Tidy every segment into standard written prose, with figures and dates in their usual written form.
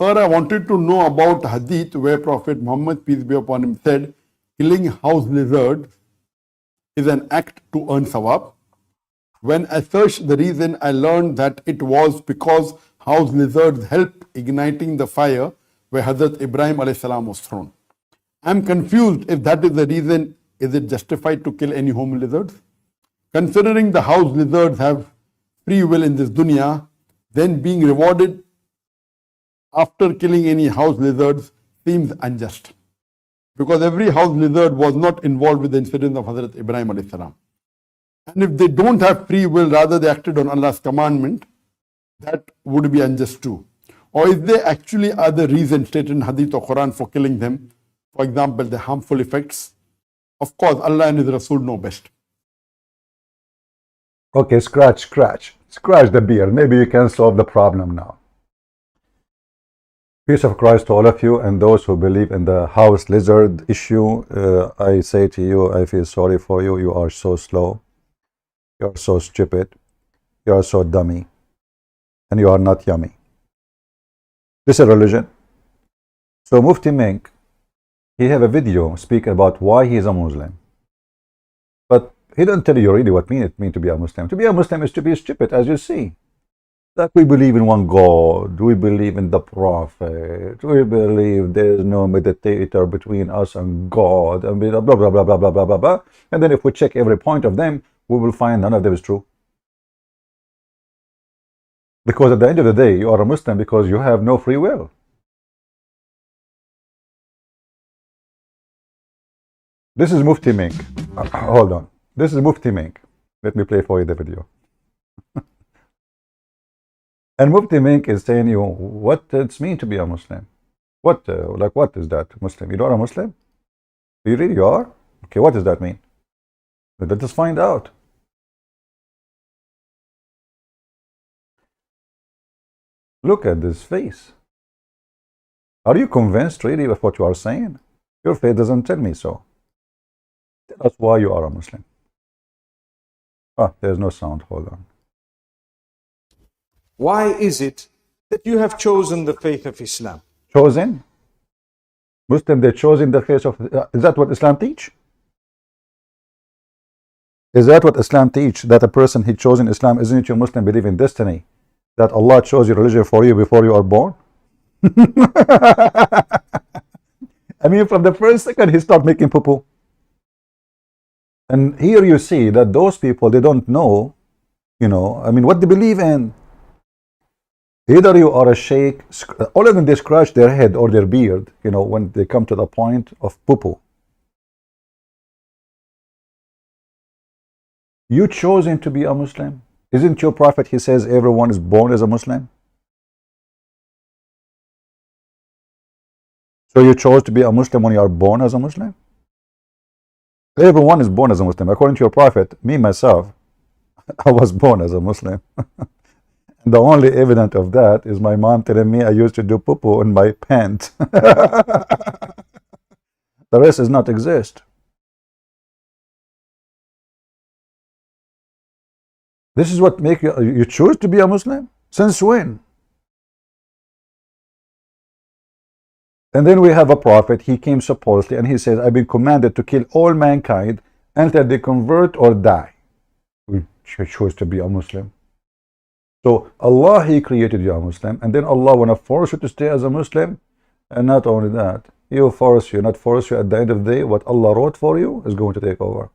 Sir, I wanted to know about hadith where Prophet Muhammad, peace be upon him, said killing house lizards is an act to earn sawab. When I searched the reason, I learned that it was because house lizards help igniting the fire where Hazrat Ibrahim alayhi salam was thrown. I'm confused if that is the reason. Is it justified to kill any home lizards? Considering the house lizards have free will in this dunya, then being rewarded after killing any house lizards seems unjust. Because every house lizard was not involved with the incident of Hazrat Ibrahim alayhi salam. And if they don't have free will, rather they acted on Allah's commandment, that would be unjust too. Or is there actually other reasons stated in Hadith or Quran for killing them? For example, the harmful effects. Of course, Allah and His Rasul know best. Okay, scratch the beard. Maybe you can solve the problem now. Peace of Christ to all of you and those who believe in the house lizard issue. I say to you, I feel sorry for you. You are so slow. You are so stupid. You are so dummy. And you are not yummy. This is religion. So Mufti Menk, he have a video speaking about why he is a Muslim. But he don't tell you really what it means to be a Muslim. To be a Muslim is to be stupid, as you see. Like we believe in one God, we believe in the Prophet, we believe there is no mediator between us and God, and blah, blah, blah, blah, blah, blah, blah, blah, blah. And then if we check every point of them, we will find none of them is true. Because at the end of the day, you are a Muslim because you have no free will. This is Mufti Menk. Hold on. This is Mufti Menk. Let me play for you the video. And Mufti Menk is saying you what it's mean to be a Muslim. What is that Muslim? You are a Muslim? You really are? Okay, what does that mean? Let us find out. Look at this face. Are you convinced really of what you are saying? Your face doesn't tell me so. Tell us why you are a Muslim. There's no sound. Hold on. Why is it that you have chosen the faith of Islam? Chosen? Muslim, they're chosen the faith of... is that what Islam teach? Is that what Islam teach? That a person he chosen Islam, isn't you Muslim believe in destiny? That Allah chose your religion for you before you are born? I mean, from the first second he started making poo-poo. And here you see that those people, they don't know, what they believe in. Either you are a sheikh, all of them, they scratch their head or their beard, when they come to the point of poo-poo. You chosen to be a Muslim. Isn't your prophet, he says everyone is born as a Muslim? So you chose to be a Muslim when you are born as a Muslim? Everyone is born as a Muslim. According to your prophet, me, myself, I was born as a Muslim. And the only evidence of that is my mom telling me I used to do poo-poo in my pants. The rest does not exist. This is what make you choose to be a Muslim? Since when? And then we have a prophet, he came supposedly, and he says, I've been commanded to kill all mankind until they convert or die. We choose to be a Muslim. So Allah, he created you a Muslim, and then Allah want to force you to stay as a Muslim. And not only that, he'll force you, not force you. At the end of the day, what Allah wrote for you is going to take over.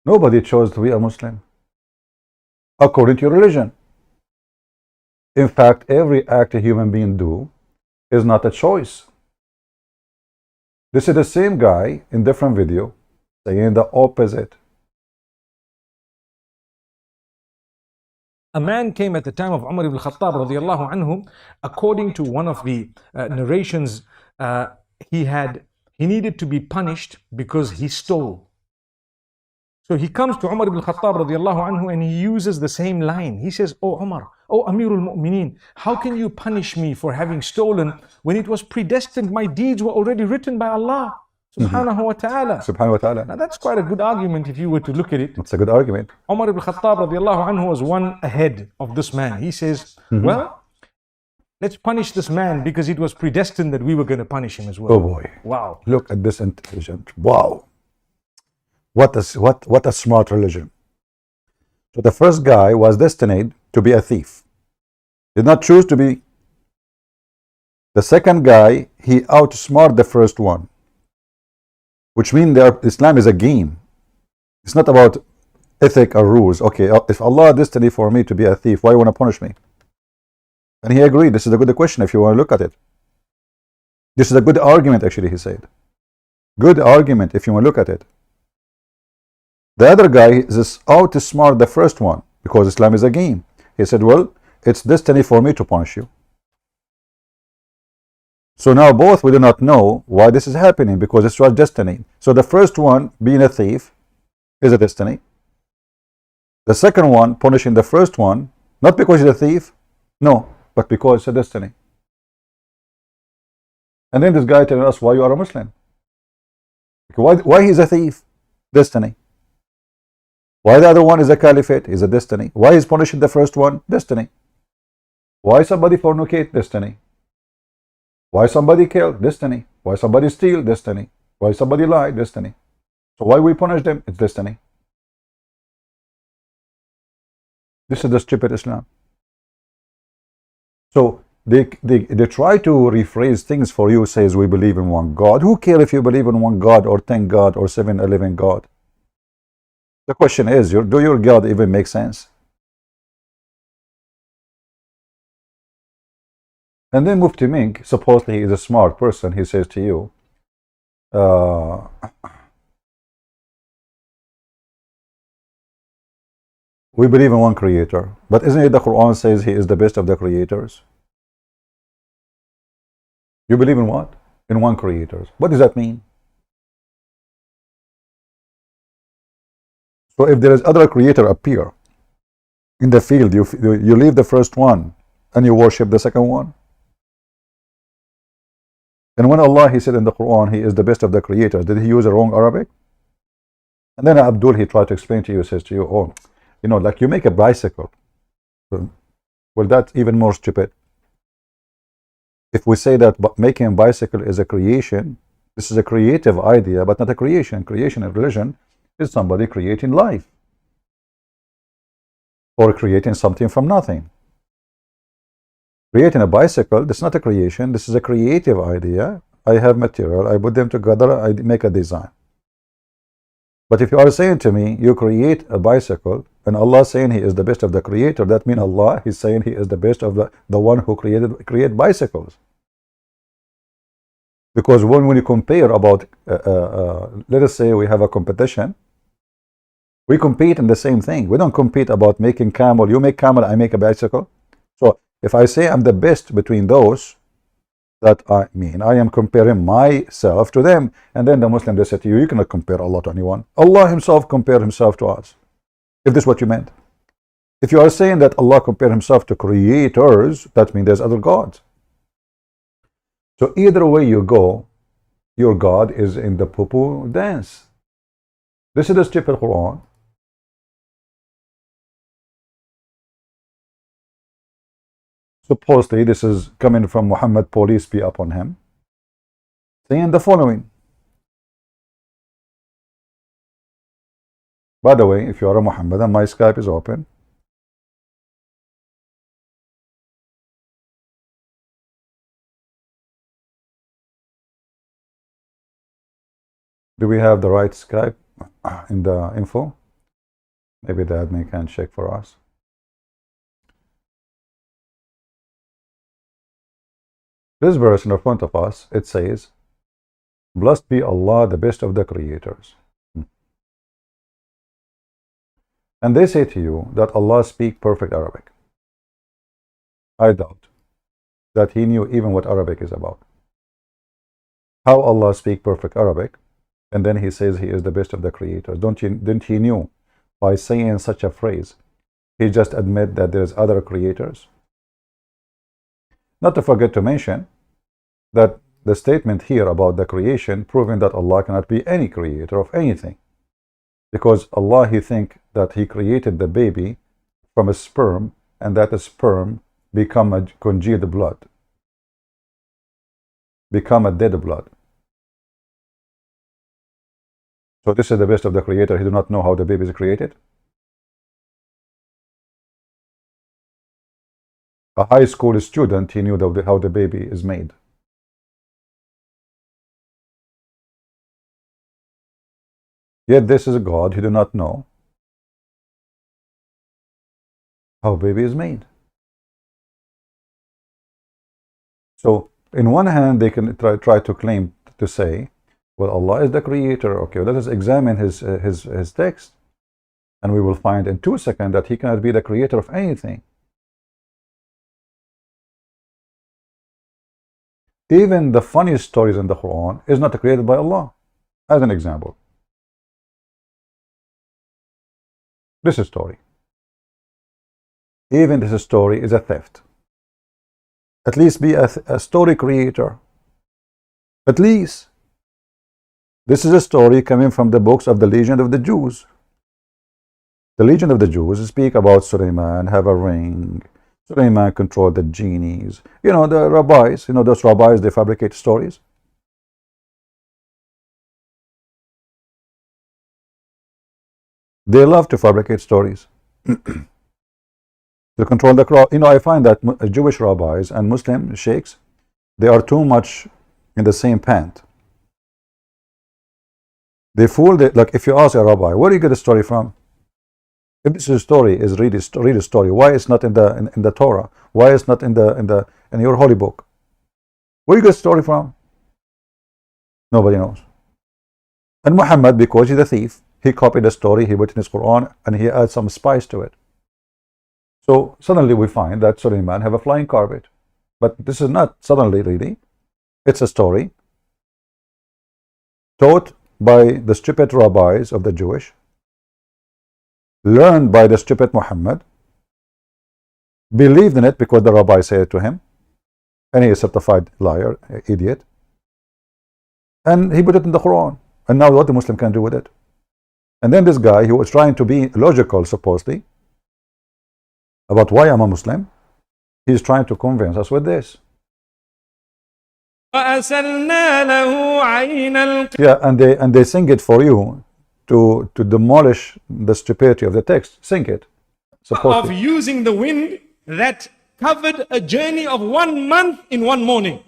Nobody chose to be a Muslim according to your religion. In fact, every act a human being do is not a choice. This is the same guy in different video saying the opposite. A man came at the time of Umar ibn Khattab radiallahu anhu. According to one of the narrations, he needed to be punished because he stole. So he comes to Umar ibn Khattab radiallahu anhu and he uses the same line. He says, "Oh Umar, oh Amirul Mu'mineen, how can you punish me for having stolen when it was predestined? My deeds were already written by Allah. subhanahu wa ta'ala. Subhanahu wa ta'ala. Now that's quite a good argument if you were to look at it. It's a good argument. Umar ibn Khattab radiallahu anhu was one ahead of this man. He says, well, let's punish this man because it was predestined that we were going to punish him as well. Oh boy. Wow. Look at this intelligent. Wow. What a smart religion. So the first guy was destined to be a thief. Did not choose to be. The second guy, he outsmarted the first one. Which means Islam is a game. It's not about ethic or rules. Okay, if Allah destined for me to be a thief, why you want to punish me? And he agreed. This is a good question if you want to look at it. This is a good argument, actually, he said. Good argument if you want to look at it. The other guy is outsmart the first one because Islam is a game. He said, well, it's destiny for me to punish you. So now both we do not know why this is happening because it was destiny. So the first one, being a thief, is a destiny. The second one, punishing the first one, not because he's a thief, no, but because it's a destiny. And then this guy telling us why you are a Muslim. Why he's a thief? Destiny. Why the other one is a caliphate? Is a destiny. Why he's punishing the first one? Destiny. Why somebody fornicate? Destiny. Why somebody kill? Destiny. Why somebody steal? Destiny. Why somebody lie? Destiny. So why we punish them? It's destiny. This is the stupid Islam. So they try to rephrase things for you, says we believe in one God. Who cares if you believe in one God or 10 God or 7-11 God? The question is, do your God even make sense? And then Mufti Mink, supposedly he is a smart person, he says to you, we believe in one creator, but isn't it the Quran says he is the best of the creators? You believe in what? In one creator. What does that mean? So if there is other creator appear in the field, you leave the first one and you worship the second one. And when Allah, he said in the Quran, he is the best of the creators, did he use the wrong Arabic? And then Abdul, he tried to explain to you, says to you, oh, you know, like you make a bicycle. Well, that's even more stupid. If we say that making a bicycle is a creation, this is a creative idea, but not a creation. Creation in religion is somebody creating life or creating something from nothing. Creating a bicycle, this is not a creation, this is a creative idea. I have material, I put them together, I make a design. But if you are saying to me, you create a bicycle, and Allah saying he is the best of the creator, that means Allah is saying he is the best of the one who create bicycles. Because when you compare about, let us say we have a competition, we compete in the same thing. We don't compete about making camel, you make camel, I make a bicycle. So if I say I'm the best between those, that I mean I am comparing myself to them. And then the Muslim, they say to you, you cannot compare Allah to anyone. Allah himself compared himself to us. If this is what you meant. If you are saying that Allah compared himself to creators, that means there's other gods. So either way you go, your God is in the poo-poo dance. This is the stupid Quran. Supposedly this is coming from Muhammad, peace be upon him, saying the following. By the way, if you are a Muhammadan, my Skype is open. Do we have the right Skype in the info? Maybe the admin can check for us. This verse in front of us, it says, blessed be Allah, the best of the creators. And they say to you that Allah speaks perfect Arabic. I doubt that he knew even what Arabic is about. How Allah speaks perfect Arabic, and then he says he is the best of the creators. Didn't he knew by saying such a phrase, he just admit that there is other creators? Not to forget to mention that the statement here about the creation, proving that Allah cannot be any creator of anything. Because Allah, He think that He created the baby from a sperm, and that a sperm become a congealed blood, become a dead blood. So this is the best of the creator. He do not know how the baby is created. A high school student, he knew how the baby is made. Yet this is a God who do not know how baby is made. So in one hand, they can try to claim to say, well, Allah is the creator. Okay, well, let us examine his text, and we will find in 2 seconds that He cannot be the creator of anything. Even the funniest stories in the Quran is not created by Allah. As an example, this story. Even this story is a theft. At least be a story creator. At least. This is a story coming from the books of the Legend of the Jews. The Legend of the Jews speak about Sulaiman have a ring. Sulaiman controlled the genies. You know, the rabbis, you know, those rabbis, they fabricate stories. They love to fabricate stories. To control the crowd. You know, I find that Jewish rabbis and Muslim sheikhs, they are too much in the same pant. They fool, like if you ask a rabbi, where do you get the story from? If this story is really a story, why it's not in the Torah? Why it's not in your holy book? Where you get the story from? Nobody knows. And Muhammad, because he's a thief, he copied the story, he put in his Quran, and he adds some spice to it. So suddenly we find that Sulaiman have a flying carpet. But this is not suddenly really. It's a story taught by the stupid rabbis of the Jewish, learned by the stupid Muhammad, believed in it because the rabbi said it to him, and he is a certified liar, idiot, and he put it in the Quran. And now what the Muslim can do with it? And then this guy who was trying to be logical, supposedly, about why I'm a Muslim, he's trying to convince us with this. Yeah, and they sing it for you to demolish the stupidity of the text. Sing it. Of using the wind that covered a journey of 1 month in one morning.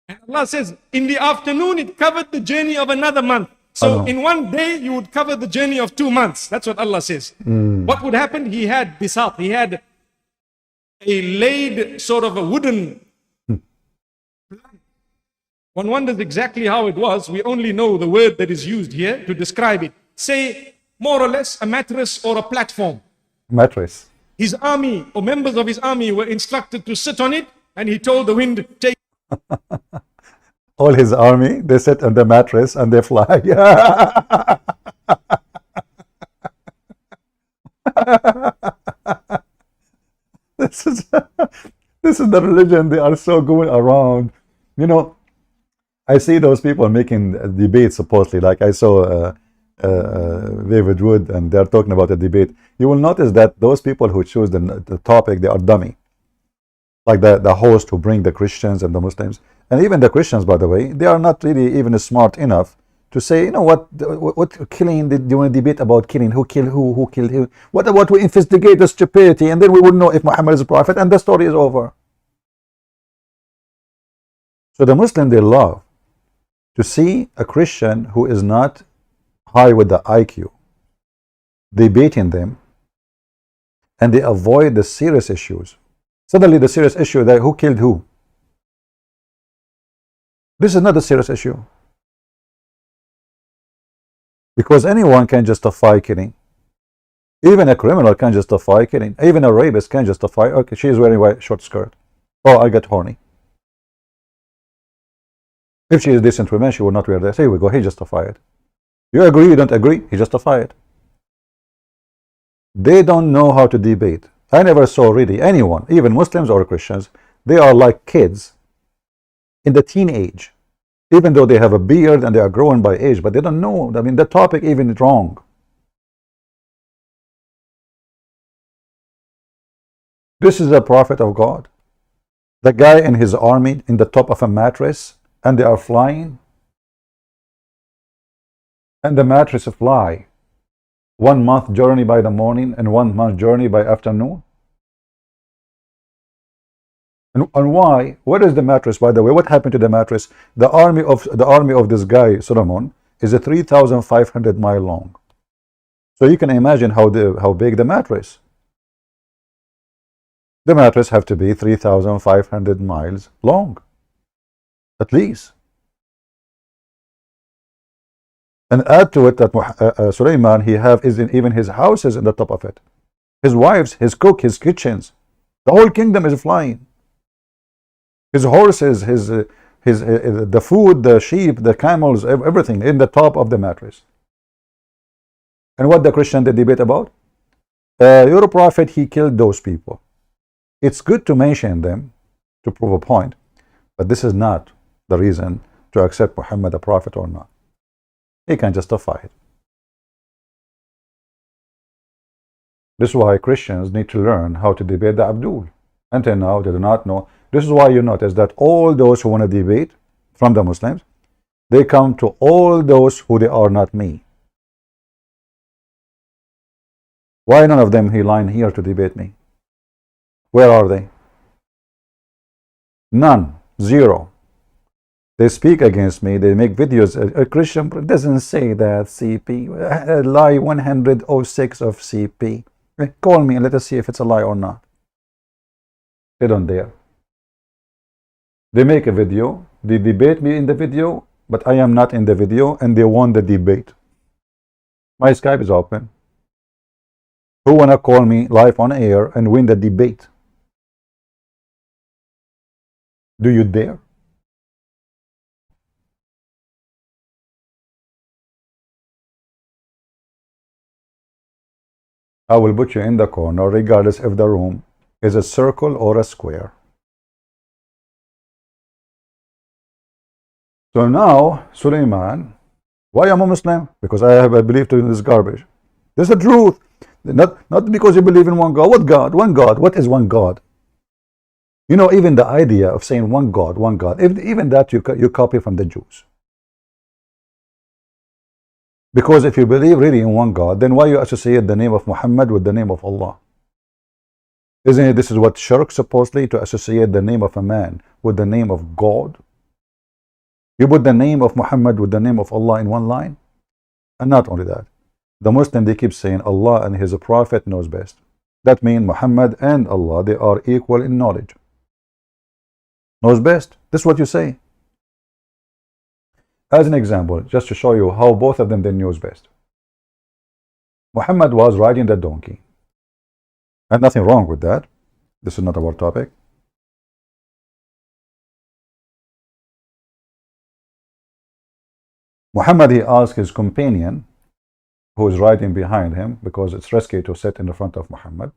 And Allah says, in the afternoon it covered the journey of another month. So in one day you would cover the journey of 2 months. That's what Allah says. What would happen? He had bisat. He had a laid sort of a wooden. One wonders exactly how it was. We only know the word that is used here to describe it. Say, more or less, a mattress or a platform. Mattress. His army or members of his army were instructed to sit on it, and he told the wind, take. All his army, they sit on the mattress and they fly. This is the religion they are so going around. You know, I see those people making debates, supposedly, like I saw David Wood, and they're talking about a debate. You will notice that those people who choose the topic, they are dummy. Like the host who bring the Christians and the Muslims. And even the Christians, by the way, they are not really even smart enough to say, you know what killing, do you want to debate about killing? Who killed who killed who? What about we investigate the stupidity, and then we would know if Muhammad is a prophet, and the story is over. So the Muslim, they love to see a Christian who is not high with the IQ debating them, and they avoid the serious issues. Suddenly the serious issue that who killed who. This is not a serious issue. Because anyone can justify killing. Even a criminal can justify killing. Even a rapist can justify, okay, she is wearing a white short skirt. Oh, I get horny. If she is a decent woman, she will not wear this. Here we go, he justify it. You agree, you don't agree, he justify it. They don't know how to debate. I never saw really anyone, even Muslims or Christians, they are like kids in the teenage, even though they have a beard and they are growing by age, but they don't know. I mean, the topic even is wrong. This is a prophet of God. The guy and his army in the top of a mattress, and they are flying, and the mattress fly 1 month journey by the morning and 1 month journey by afternoon. And why? What is the mattress, by the way? What happened to the mattress? The army of this guy Solomon is a 3,500 mile long. So you can imagine how big the mattress. The mattress have to be 3,500 miles long, at least. And add to it that Sulaiman, even his houses in the top of it, his wives, his cook, his kitchens, the whole kingdom is flying. His horses, the food, the sheep, the camels, everything in the top of the mattress. And what the Christian they debate about? Your prophet, he killed those people. It's good to mention them to prove a point, but this is not the reason to accept Muhammad a prophet or not. He can justify it. This is why Christians need to learn how to debate the Abdul. Until now, they do not know. This is why you notice that all those who want to debate from the Muslims, they come to all those who they are not me. Why none of them he line here to debate me? Where are they? None. Zero. They speak against me. They make videos. A Christian doesn't say that CP. Lie 106 of CP. Call me and let us see if it's a lie or not. They don't dare. They make a video. They debate me in the video, but I am not in the video, and they won the debate. My Skype is open. Who wanna call me live on air and win the debate? Do you dare? I will put you in the corner regardless if the room is a circle or a square. So now, Sulaiman, why am I Muslim? Because I believe in this garbage. This is the truth. Not because you believe in one God. What God? One God. What is one God? You know, even the idea of saying one God, even that you copy from the Jews. Because if you believe really in one God, then why you associate the name of Muhammad with the name of Allah? Isn't it this is what shirk supposedly, to associate the name of a man with the name of God? You put the name of Muhammad with the name of Allah in one line. And not only that, the Muslim, they keep saying Allah and his prophet knows best. That means Muhammad and Allah, they are equal in knowledge. Knows best. This is what you say. As an example, just to show you how both of them they knows best. Muhammad was riding the donkey. And nothing wrong with that. This is not our topic. Muhammad, he asked his companion, who is riding behind him, because it's risky to sit in the front of Muhammad.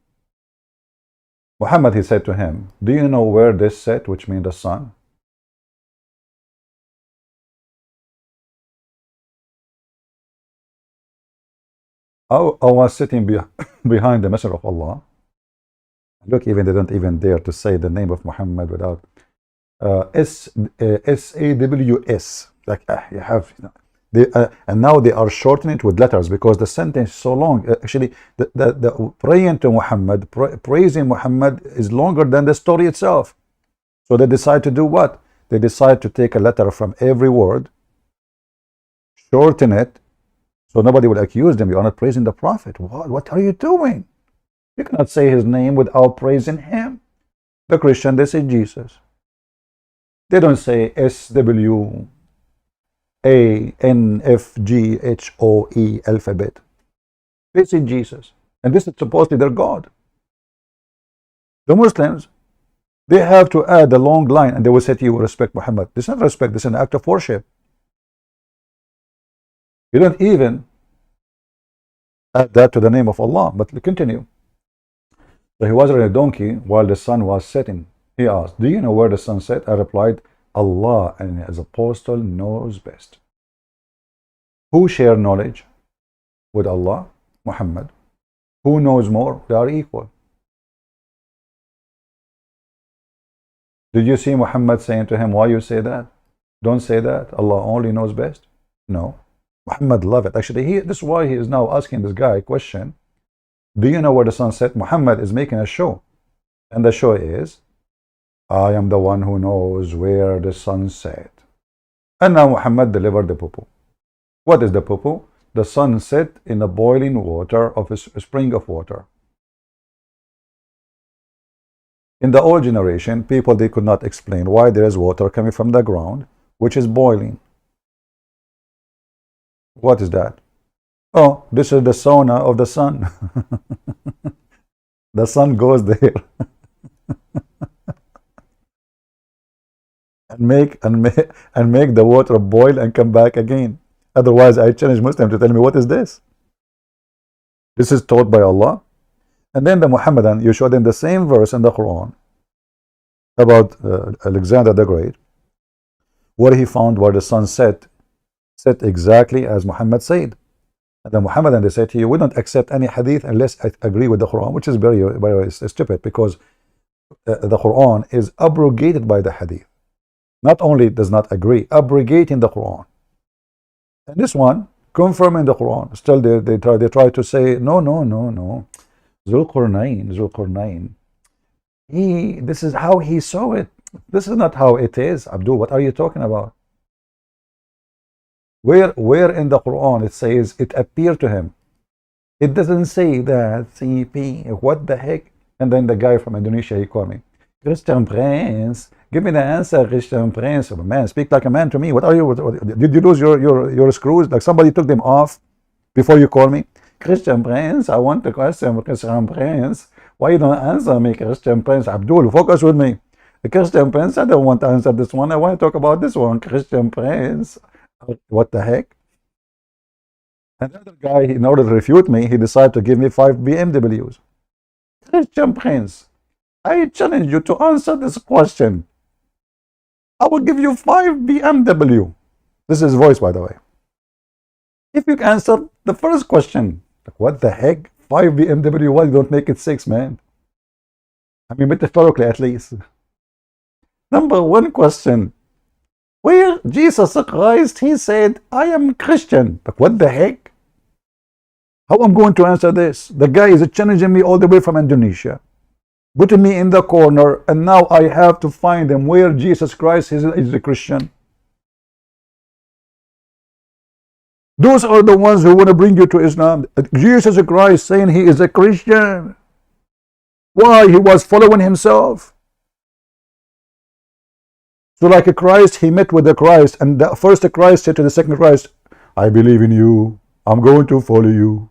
Muhammad, he said to him, do you know where this set, which means the sun? I was sitting behind the Messenger of Allah. Look, even they don't even dare to say the name of Muhammad without S-A-W-S. Like you have, you know, and now they are shortening it with letters because the sentence is so long. Actually, the praying to Muhammad, praising Muhammad is longer than the story itself. So they decide to do what? They decide to take a letter from every word, shorten it, so nobody will accuse them. You are not praising the Prophet. What are you doing? You cannot say his name without praising him. The Christian, they say Jesus. They don't say S-W-A-N-F-G-H-O-E alphabet. They say Jesus. And this is supposedly their God. The Muslims, they have to add a long line and they will say to you, respect Muhammad. This is not respect, this is an act of worship. You don't even add that to the name of Allah, but continue. So he was on a donkey while the sun was setting. He asked, do you know where the sun set? I replied, Allah and His Apostle knows best. Who share knowledge with Allah? Muhammad. Who knows more? They are equal. Did you see Muhammad saying to him, why you say that? Don't say that. Allah only knows best. No. Muhammad loved it. Actually, this is why he is now asking this guy a question. Do you know where the sun set? Muhammad is making a show. And the show is, I am the one who knows where the sun set. And now Muhammad delivered the poo-poo. What is the poo-poo? The sun set in the boiling water of a spring of water. In the old generation, people, they could not explain why there is water coming from the ground, which is boiling. What is that? Oh, this is the sauna of the sun. The sun goes there and make the water boil and come back again. Otherwise, I challenge Muslims to tell me, what is this? This is taught by Allah. And then the Muhammadan, you show them the same verse in the Quran about Alexander the Great, where he found where the sun set exactly as Muhammad said. And the Muhammadan, they said to you, we don't accept any hadith unless I agree with the Quran, which is very stupid, because the Quran is abrogated by the hadith. Not only does not agree, abrogating the Quran. And this one, confirming the Quran. Still, they try to say, no. Zulqarnain. This is how he saw it. This is not how it is. Abdul, what are you talking about? Where in the Quran it says it appeared to him? It doesn't say that. CP, what the heck? And then the guy from Indonesia, he called me, Christian Prince, give me the answer, Christian Prince. Man, speak like a man to me. What are you? Did you lose your screws? Like somebody took them off before you call me? Christian Prince, I want the question, Christian Prince. Why you don't answer me, Christian Prince? Abdul, focus with me. Christian Prince, I don't want to answer this one. I want to talk about this one, Christian Prince. What the heck? And the other guy, in order to refute me, he decided to give me 5 BMWs. Christian Prince, I challenge you to answer this question. I will give you 5 BMW. This is voice, by the way. If you can answer the first question, like, what the heck? 5 BMW, why you don't make it 6, man? I mean, metaphorically at least. Number 1 question. Where Jesus Christ, he said, I am Christian. Like, what the heck? How I'm going to answer this? The guy is challenging me all the way from Indonesia, putting me in the corner, and now I have to find him where Jesus Christ is a Christian. Those are the ones who want to bring you to Islam. Jesus Christ saying he is a Christian. Why? He was following himself. So like a Christ, he met with the Christ, and the first Christ said to the second Christ, I believe in you. I'm going to follow you.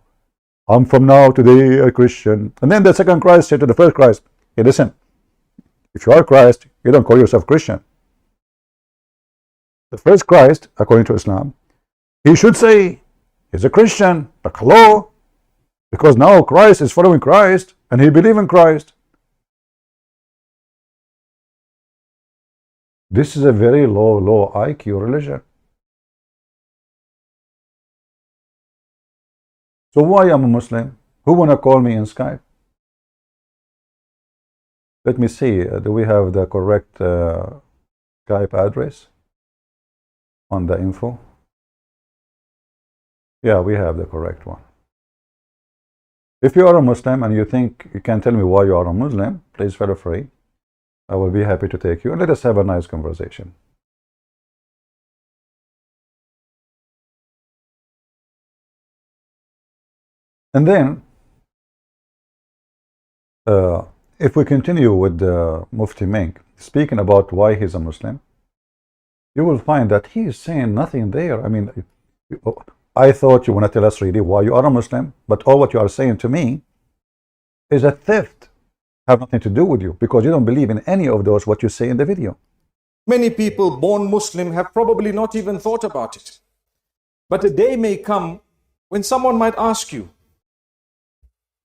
I'm from now today a Christian. And then the second Christ said to the first Christ, hey, listen, if you are Christ, you don't call yourself Christian. The first Christ, according to Islam, he should say he's a Christian. Like, hello? Because now Christ is following Christ and he believes in Christ. This is a very low IQ religion. So why am I a Muslim? Who want to call me in Skype? Let me see. Do we have the correct Skype address on the info? Yeah, we have the correct one. If you are a Muslim and you think you can tell me why you are a Muslim, please feel free. I will be happy to take you and let us have a nice conversation. And then, if we continue with Mufti Menk speaking about why he's a Muslim, you will find that he is saying nothing there. I mean, I thought you want to tell us really why you are a Muslim, but all what you are saying to me is a theft. Have nothing to do with you because you don't believe in any of those what you say in the video. Many people born Muslim have probably not even thought about it. But a day may come when someone might ask you,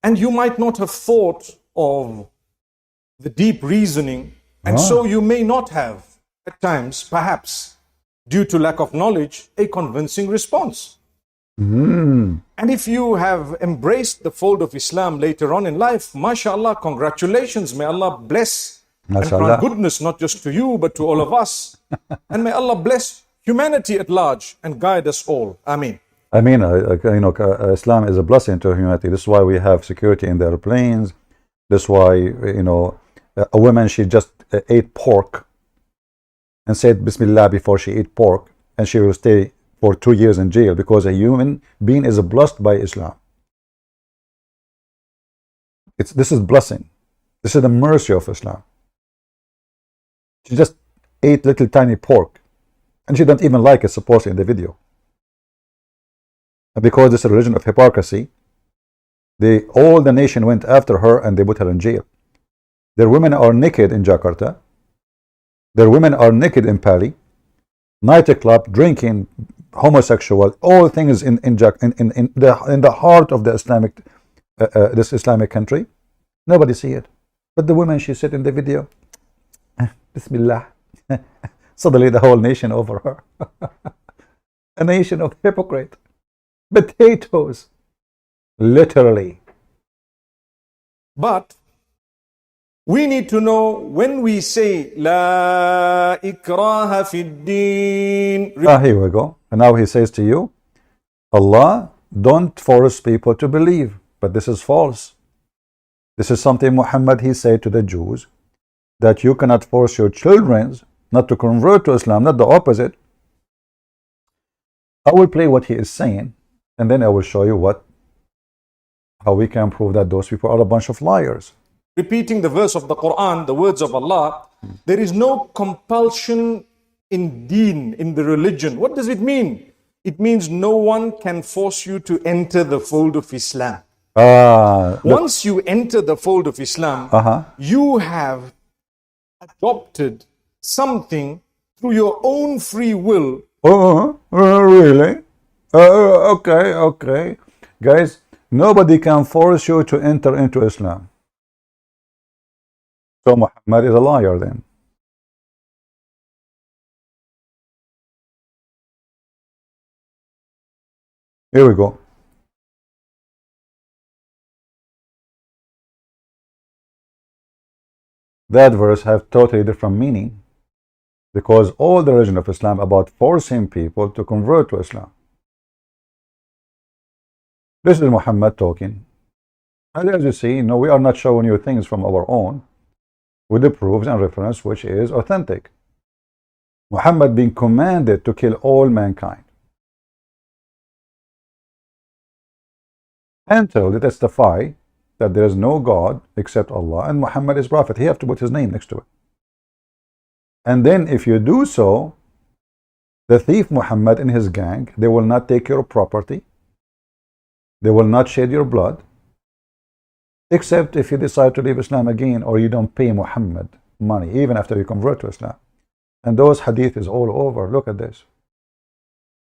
and you might not have thought of the deep reasoning, and so you may not have at times, perhaps due to lack of knowledge, a convincing response. And if you have embraced the fold of Islam later on in life, mashallah, congratulations. May Allah bless and Mashallah. grant goodness not just to you, but to all of us. And may Allah bless humanity at large and guide us all. Ameen. I mean, Islam is a blessing to humanity. This is why we have security in the airplanes. This is why, a woman, she just ate pork and said Bismillah before she ate pork, and she will stay for 2 years in jail because a human being is blessed by Islam. This is blessing. This is the mercy of Islam. She just ate little tiny pork, and she don't even like it, supposedly, in the video. And because this is a religion of hypocrisy, all the nation went after her and they put her in jail. Their women are naked in Jakarta. Their women are naked in Pali. Nightclub, drinking, homosexual, all things in the heart of the this Islamic country. Nobody see it. But the woman, she said in the video, Bismillah. Suddenly the whole nation over her. A nation of hypocrite. Potatoes. Literally. But we need to know when we say La ikraha fid din. Here we go. And now he says to you, Allah, don't force people to believe. But this is false. This is something Muhammad, he said to the Jews, that you cannot force your children not to convert to Islam, not the opposite. I will play what he is saying, and then I will show you how we can prove that those people are a bunch of liars. Repeating the verse of the Quran, the words of Allah, there is no compulsion in deen, in the religion. What does it mean? It means no one can force you to enter the fold of Islam. Once you enter the fold of Islam, you have adopted something through your own free will. Really? Okay. Guys, nobody can force you to enter into Islam. So Muhammad is a liar then. Here we go. That verse have totally different meaning, because all the religion of Islam about forcing people to convert to Islam. This is Muhammad talking. And as you see, we are not showing you things from our own, with the proofs and reference which is authentic. Muhammad being commanded to kill all mankind, until they testify that there is no God except Allah and Muhammad is prophet. He have to put his name next to it. And then if you do so, the thief Muhammad and his gang, they will not take your property, they will not shed your blood, except if you decide to leave Islam again, or you don't pay Muhammad money even after you convert to Islam. And those hadith is all over. Look at this.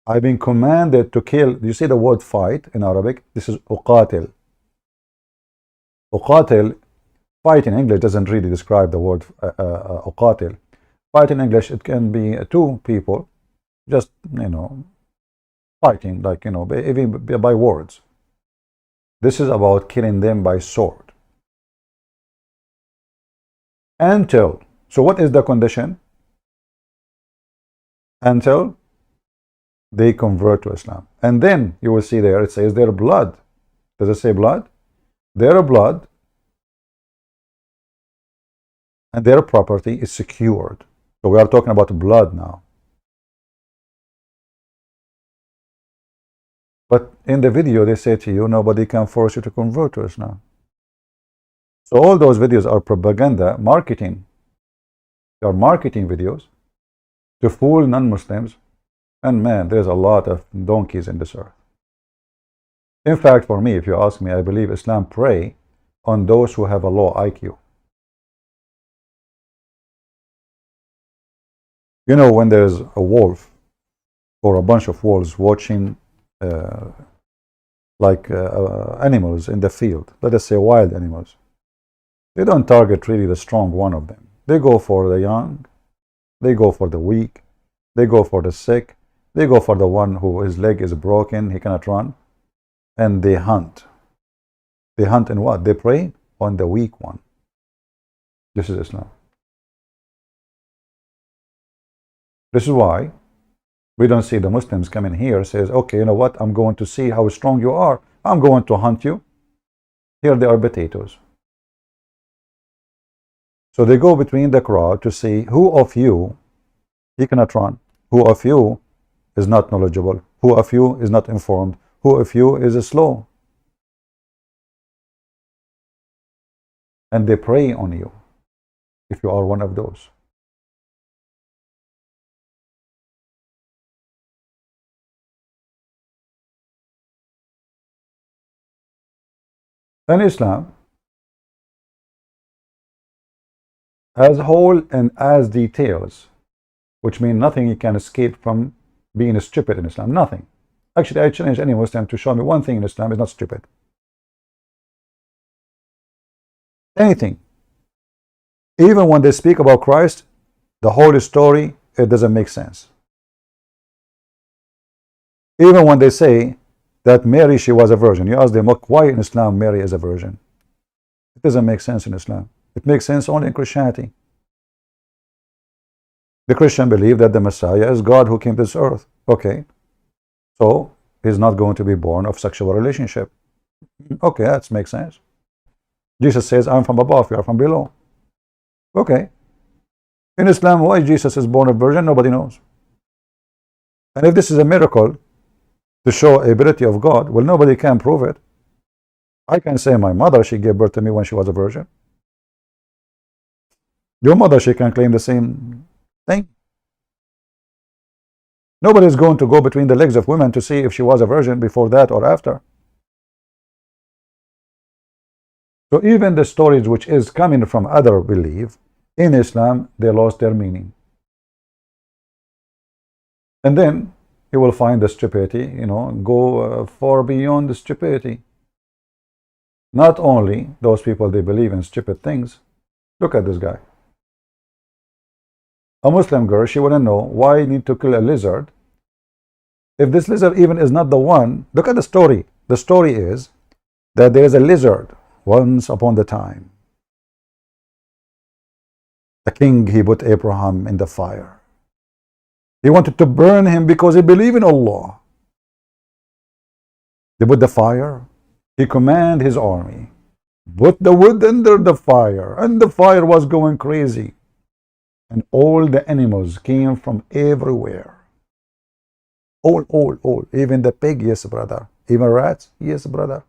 I've been commanded to kill. Do you see the word fight in Arabic? This is uqatil. Uqatil, fight in English doesn't really describe the word uqatil. Fight in English, it can be two people just, fighting, like, even by words. This is about killing them by sword. Until, so what is the condition? Until they convert to Islam. And then you will see there, it says their blood. Does it say blood? Their blood and their property is secured. So we are talking about blood now. But in the video, they say to you, nobody can force you to convert to Islam. So all those videos are propaganda, marketing. They are marketing videos to fool non-Muslims. And man, there's a lot of donkeys in this earth. In fact, for me, if you ask me, I believe Islam prey on those who have a low IQ. When there's a wolf or a bunch of wolves watching animals in the field, let us say wild animals, they don't target really the strong one of them. They go for the young, They go for the weak. They go for the sick. They go for the one who his leg is broken, he cannot run. And they hunt. They hunt in what? They prey on the weak one. This is Islam. This is why we don't see the Muslims coming here says, okay, you know what? I'm going to see how strong you are. I'm going to hunt you. Here they are potatoes. So they go between the crowd to see who of you he cannot run, who of you is not knowledgeable, who of you is not informed, who of you is slow. And they prey on you if you are one of those. And Islam, as whole and as details, which mean nothing you can escape from being stupid in Islam. Nothing. Actually, I challenge any Muslim to show me one thing in Islam is not stupid. Anything. Even when they speak about Christ, the whole story, it doesn't make sense. Even when they say that Mary, she was a virgin, you ask them, why in Islam Mary is a virgin? It doesn't make sense in Islam. It makes sense only in Christianity. The Christian believe that the Messiah is God who came to this earth. Okay. So, he's not going to be born of sexual relationship. Okay, that makes sense. Jesus says, I'm from above, you are from below. Okay. In Islam, why Jesus is born of virgin, nobody knows. And if this is a miracle to show ability of God, well, nobody can prove it. I can say my mother, she gave birth to me when she was a virgin. Your mother, she can claim the same thing. Nobody is going to go between the legs of women to see if she was a virgin before that or after. So even the stories which is coming from other belief, in Islam, they lost their meaning. And then you will find the stupidity, go far beyond the stupidity. Not only those people, they believe in stupid things. Look at this guy. A Muslim girl, she wouldn't know why you need to kill a lizard. If this lizard even is not the one, look at the story. The story is that there is a lizard once upon the time. The king, he put Abraham in the fire. He wanted to burn him because he believed in Allah. They put the fire. He commanded his army, put the wood under the fire, and the fire was going crazy. And all the animals came from everywhere. All. Even the pig, yes, brother. Even rats, yes, brother.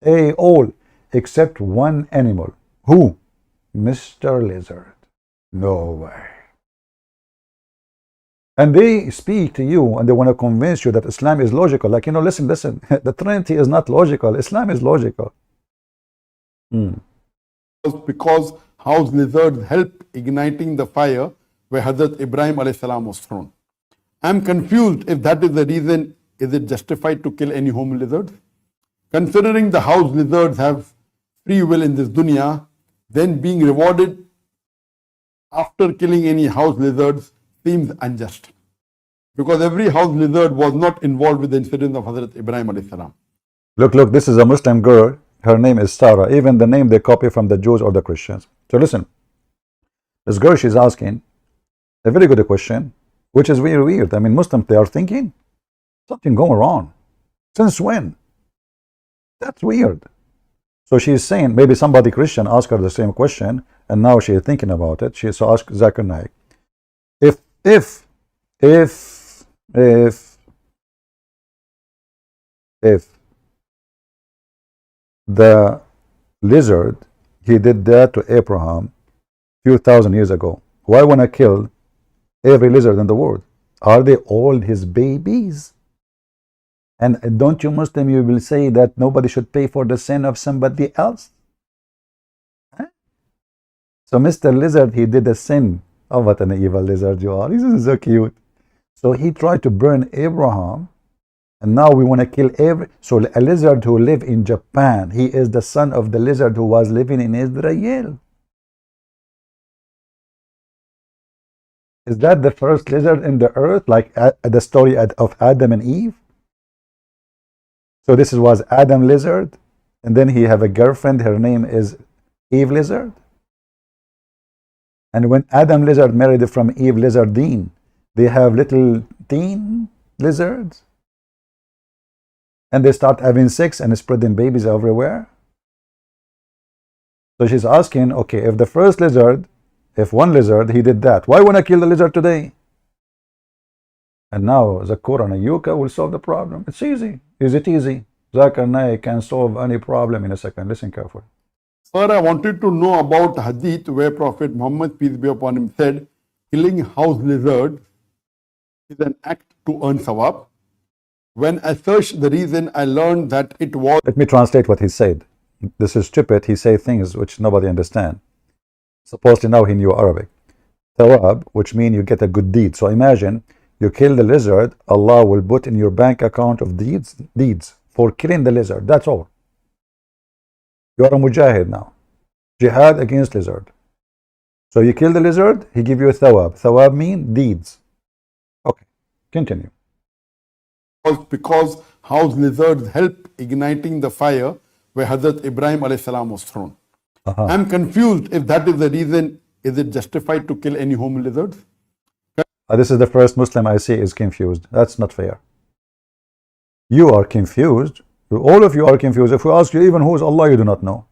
All, except one animal. Who? Mr. Lizard. No way. And they speak to you and they want to convince you that Islam is logical. Like, listen, the Trinity is not logical. Islam is logical. Because house lizards help igniting the fire where Hazrat Ibrahim alayhi salam was thrown. I'm confused if that is the reason. Is it justified to kill any home lizards? Considering the house lizards have free will in this dunya, then being rewarded after killing any house lizards seems unjust. Because every house lizard was not involved with the incident of Hazrat Ibrahim alayhi salam. Look, this is a Muslim girl. Her name is Sarah. Even the name they copy from the Jews or the Christians. So listen, this girl, she's asking a very good question, which is very weird. I mean, Muslims, they are thinking something going wrong. Since when? That's weird. So she's saying, maybe somebody Christian asked her the same question, and now she's thinking about it. She so asked Zakir Naik, if the lizard, he did that to Abraham few thousand years ago, why want to kill every lizard in the world? Are they all his babies? And don't you Muslim, you will say that nobody should pay for the sin of somebody else? Huh? So Mr. Lizard, he did a sin. Oh, what an evil lizard you are. This is so cute. So he tried to burn Abraham, and now we want to kill every... So a lizard who lived in Japan, he is the son of the lizard who was living in Israel. Is that the first lizard in the earth, like the story of Adam and Eve? So this was Adam lizard, and then he have a girlfriend, her name is Eve lizard. And when Adam lizard married from Eve lizardine, they have little teen lizards, and they start having sex and spreading babies everywhere. So she's asking, okay, if the first lizard, if one lizard, he did that, why won't I kill the lizard today? And now the Quran and Yuka will solve the problem. It's easy. Is it easy? Zakir Naik can solve any problem in a second. Listen carefully. Sir, I wanted to know about hadith where Prophet Muhammad, peace be upon him, said killing house lizards is an act to earn sawab. When I searched the reason, I learned that it was... Let me translate what he said. This is stupid. He say things which nobody understand. Supposedly now he knew Arabic. Thawab, which means you get a good deed. So imagine you kill the lizard, Allah will put in your bank account of deeds for killing the lizard. That's all. You are a mujahid now. Jihad against lizard. So you kill the lizard, he give you a thawab. Thawab mean deeds. Okay, continue. Because house lizards help igniting the fire where Hazrat Ibrahim alayhi salam was thrown. I'm confused if that is the reason. Is it justified to kill any home lizards? This is the first Muslim I see is confused. That's not fair. You are confused. All of you are confused. If we ask you even who is Allah, you do not know.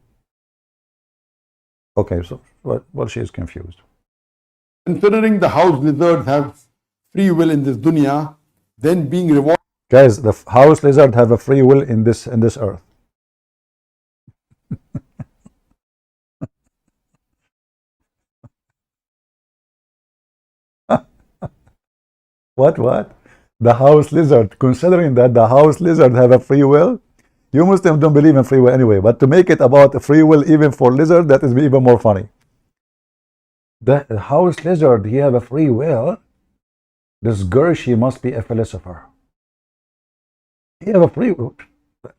Okay, so well, she is confused. Considering the house lizards have free will in this dunya, then being rewarded... Guys, the house lizard have a free will in this earth. What? The house lizard, considering that the house lizard have a free will, you Muslims don't believe in free will anyway, but to make it about free will even for lizard, that is even more funny. The house lizard, he have a free will. This girl, she must be a philosopher. He have a free will.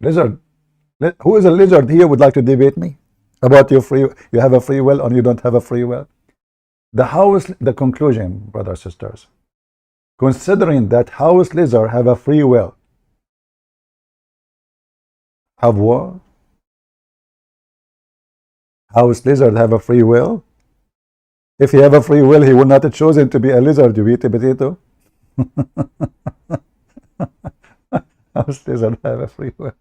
Lizard. Who is a lizard here would like to debate me about your free? You have a free will or you don't have a free will? The conclusion, brothers and sisters, considering that house lizard have a free will. Have what? House lizard have a free will? If he have a free will, he would not have chosen to be a lizard, you eat a potato. House lizard have a free will.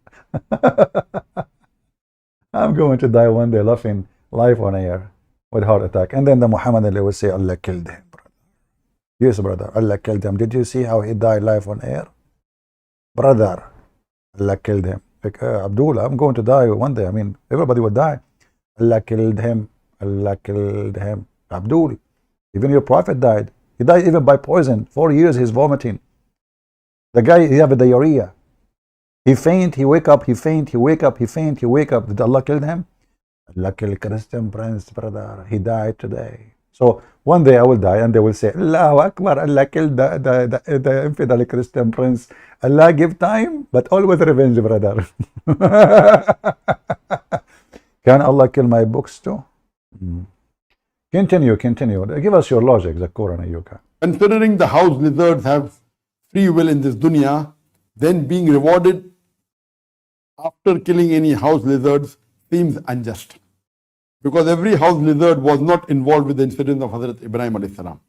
I'm going to die one day laughing live on air with heart attack. And then the Muhammad Ali will say, Allah killed him, brother. Yes, brother, Allah killed him. Did you see how he died live on air? Brother, Allah killed him. Like, Abdullah, I'm going to die one day. I mean, everybody would die. Allah killed him. Allah killed him. Abdul, even your prophet died. He died even by poison. 4 years he's vomiting. The guy, he have a diarrhea. He faint, he wake up, he faint, he wake up, he faint, he wake up. Did Allah kill him? Allah killed Christian Prince, brother. He died today. So one day I will die and they will say, Allahu Akbar, Allah killed the infidel Christian Prince. Allah give time, but always revenge, brother. Can Allah kill my books too? Continue. Give us your logic, the Quran and Yuka. Considering the house lizards have free will in this dunya, then being rewarded after killing any house lizards seems unjust. Because every house lizard was not involved with the incident of Hazrat Ibrahim alayhi salam.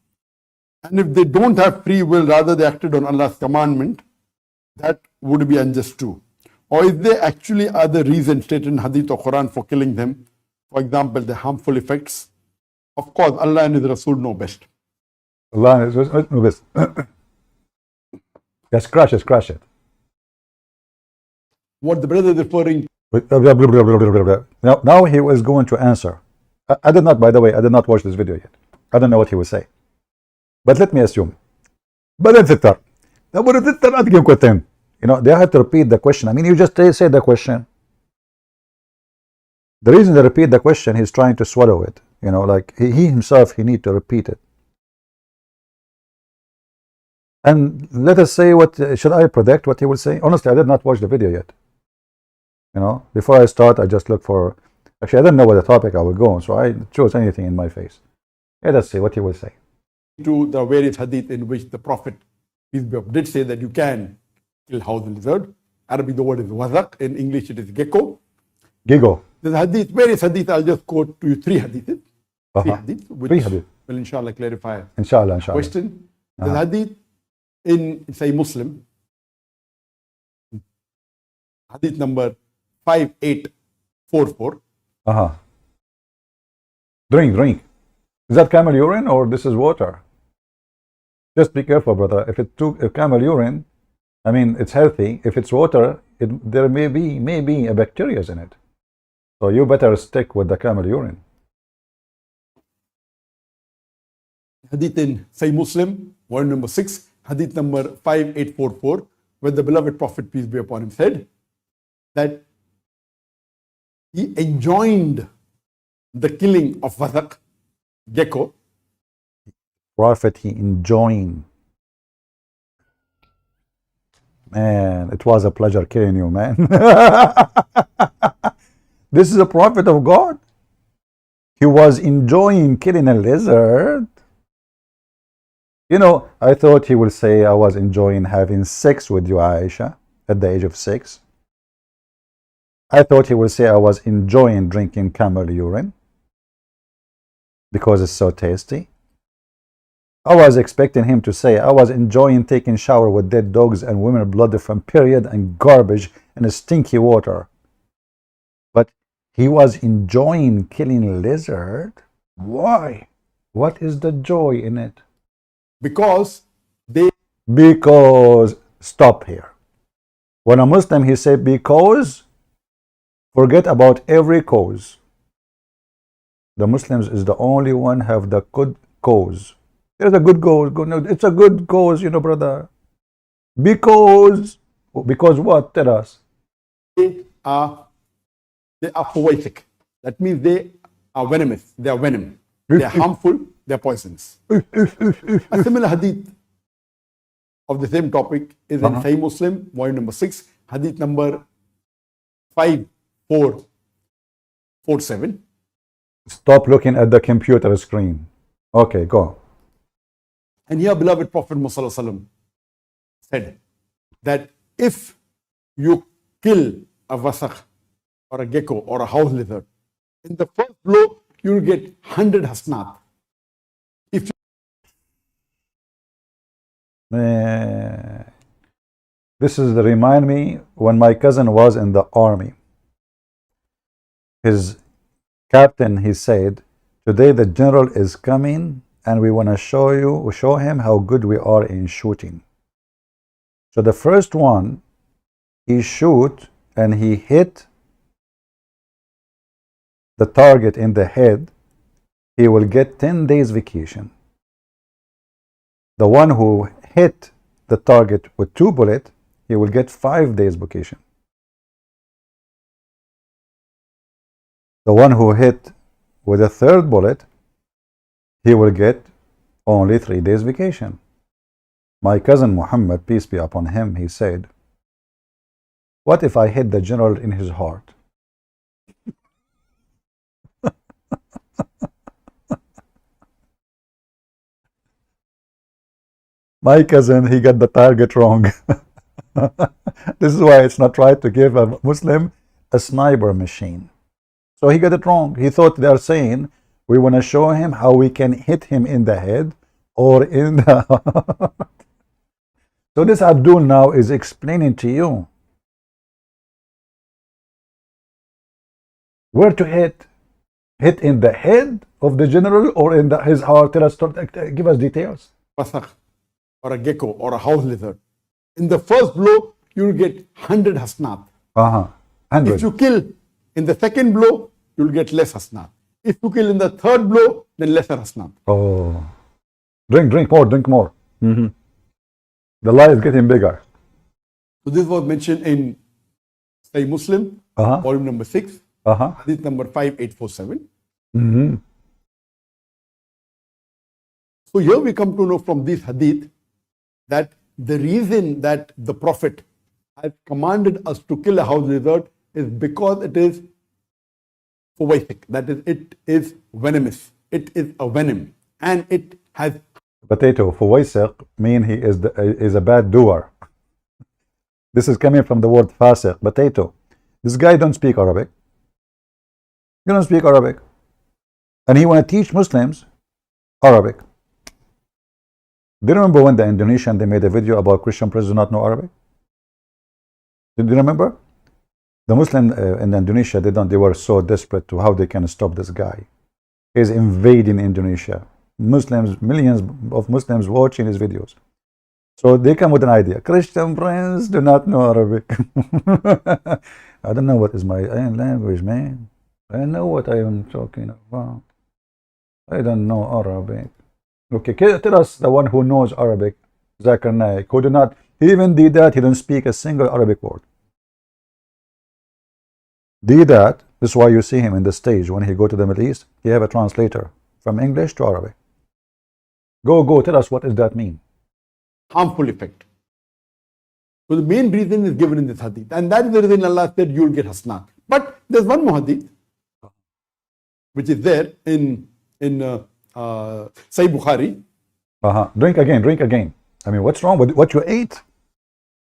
And if they don't have free will, rather they acted on Allah's commandment, that would be unjust too. Or if they actually are the reason stated in Hadith or Quran for killing them, for example, the harmful effects, of course, Allah and His Rasul know best. Allah know best. Yes, crush it. What the brother is referring to. Now he was going to answer. I did not, by the way, I did not watch this video yet. I don't know what he will say. But let me assume. You know, they have to repeat the question. I mean, you just say the question. The reason they repeat the question, he's trying to swallow it. You know, like he himself, he need to repeat it. And let us say what, should I predict what he will say? Honestly, I did not watch the video yet. You know, before I start, I just look for, actually, I didn't know what the topic I would go on, so I chose anything in my face. Let us see what he will say. to the various hadith in which the Prophet, peace be upon him, did say that you can kill house lizard. Arabic, the word is wazak. In English, it is gecko. Gigo. There's hadith, various hadith. I'll just quote to you three hadiths. Three Uh-huh. hadith, which Three hadith. will inshallah clarify Inshallah, inshallah. question. There's hadith in Sahih Muslim, hadith number 5844. Uh-huh. Drink. Is that camel urine or this is water? Just be careful, brother. If it's camel urine, I mean, it's healthy. If it's water, there may be a bacteria in it. So you better stick with the camel urine. Hadith in Sahih Muslim, volume number 6, hadith number 5844, where the beloved Prophet, peace be upon him, said that he enjoined the killing of wazak, gecko. Prophet, he enjoined. Man, it was a pleasure killing you, man. This is a prophet of God. He was enjoying killing a lizard. You know, I thought he would say, I was enjoying having sex with you, Aisha, at the age of 6. I thought he would say, I was enjoying drinking camel urine because it's so tasty. I was expecting him to say, I was enjoying taking shower with dead dogs and women blood from period and garbage and stinky water. But he was enjoying killing a lizard. Why? What is the joy in it? Because stop here. When a Muslim, he said because, forget about every cause. The Muslims is the only one have the good cause. There's a good cause. It's a good cause, you know, brother. Because what? Tell us. they are poetic. That means they are venomous. They are venom. They are harmful. They are poisons. A similar hadith of the same topic is in Sahih Muslim, volume number 6, hadith number 5447. Stop looking at the computer screen. Okay, go. And here, beloved Prophet Muhammad said that if you kill a wasakh or a gecko or a house lizard, in the first blow, you will get 100 hasnat. If This is the remind me when my cousin was in the army. His captain, he said, today the general is coming and we want to show him how good we are in shooting. So the first one, he shoot and he hit the target in the head, he will get 10 days vacation. The one who hit the target with 2 bullets, he will get 5 days vacation. The one who hit with a 3rd bullet, he will get only 3 days vacation. My cousin Muhammad, peace be upon him, he said, what if I hit the general in his heart? My cousin, he got the target wrong. This is why it's not right to give a Muslim a sniper machine. So he got it wrong. He thought they are saying, we want to show him how we can hit him in the head or in the heart. So this Abdul now is explaining to you where to hit. Hit in the head of the general or in his heart? Tell us, give us details. wasakh or a gecko or a house lizard, in the first blow, you will get 100 hasnat. 100. If you kill in the second blow, you will get less hasnat. If you kill in the third blow, then lesser hasnat. Oh, drink more. The lie is getting bigger. So this was mentioned in Sahih Muslim, volume number 6, hadith number 5847. So here we come to know from this hadith that the reason that the Prophet has commanded us to kill a house lizard is because it is fuwaithiq, that is, it is venomous. It is a venom and it has Potato, فويسق mean he is a bad doer. This is coming from the word fasiq, potato. This guy don't speak Arabic. You don't speak Arabic. And he want to teach Muslims Arabic. Do you remember when the Indonesian, they made a video about Christian priests do not know Arabic? Do you remember? The Muslim in Indonesia, they were so desperate to how they can stop this guy. He's invading Indonesia. Muslims, millions of Muslims watching his videos. So they come with an idea. Christian friends do not know Arabic. I don't know what is my own language, man. I don't know what I am talking about. I don't know Arabic. Okay, tell us the one who knows Arabic, Zakir Naik, who do not, he even did that, he don't speak a single Arabic word. Did that, this is why you see him in the stage when he go to the Middle East, he have a translator from English to Arabic. Go, tell us what does that mean? Harmful effect. So the main reason is given in this hadith. And that is the reason Allah said you will get hasanat. But there's one more hadith, which is there in Sahih Bukhari. Drink again. I mean, what's wrong with what you ate?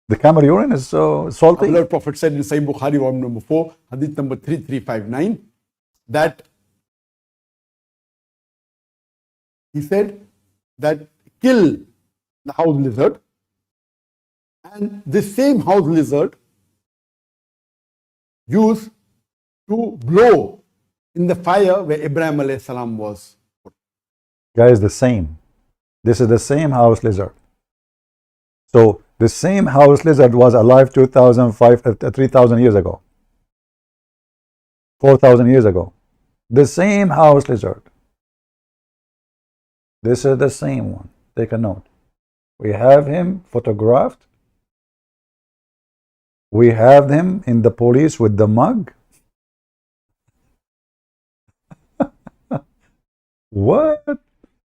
The camel urine is so salty. The Lord Prophet said in Sahih Bukhari, volume number 4, hadith number 3359, that he said that kill the house lizard, and this same house lizard used to blow in the fire where Ibrahim alayhi salam was. Guys, the same. This is the same house lizard. So the same house lizard was alive 3,000 years ago. 4,000 years ago. The same house lizard. This is the same one. Take a note. We have him photographed. We have him in the police with the mug. What?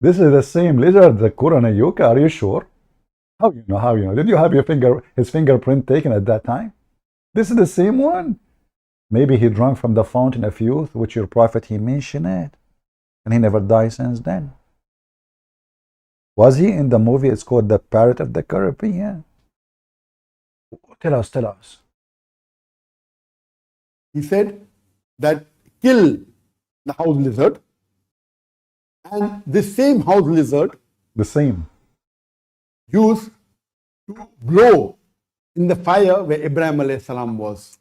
This is the same lizard, the Kuranayuka. Are you sure? How you know? How you know? Did you have his fingerprint taken at that time? This is the same one. Maybe he drank from the fountain of youth, which your prophet he mentioned it, and he never died since then. Was he in the movie? It's called The Pirate of the Caribbean. Tell us. He said that kill the house lizard, and this same house lizard used to blow in the fire where Ibrahim alayhi salam was.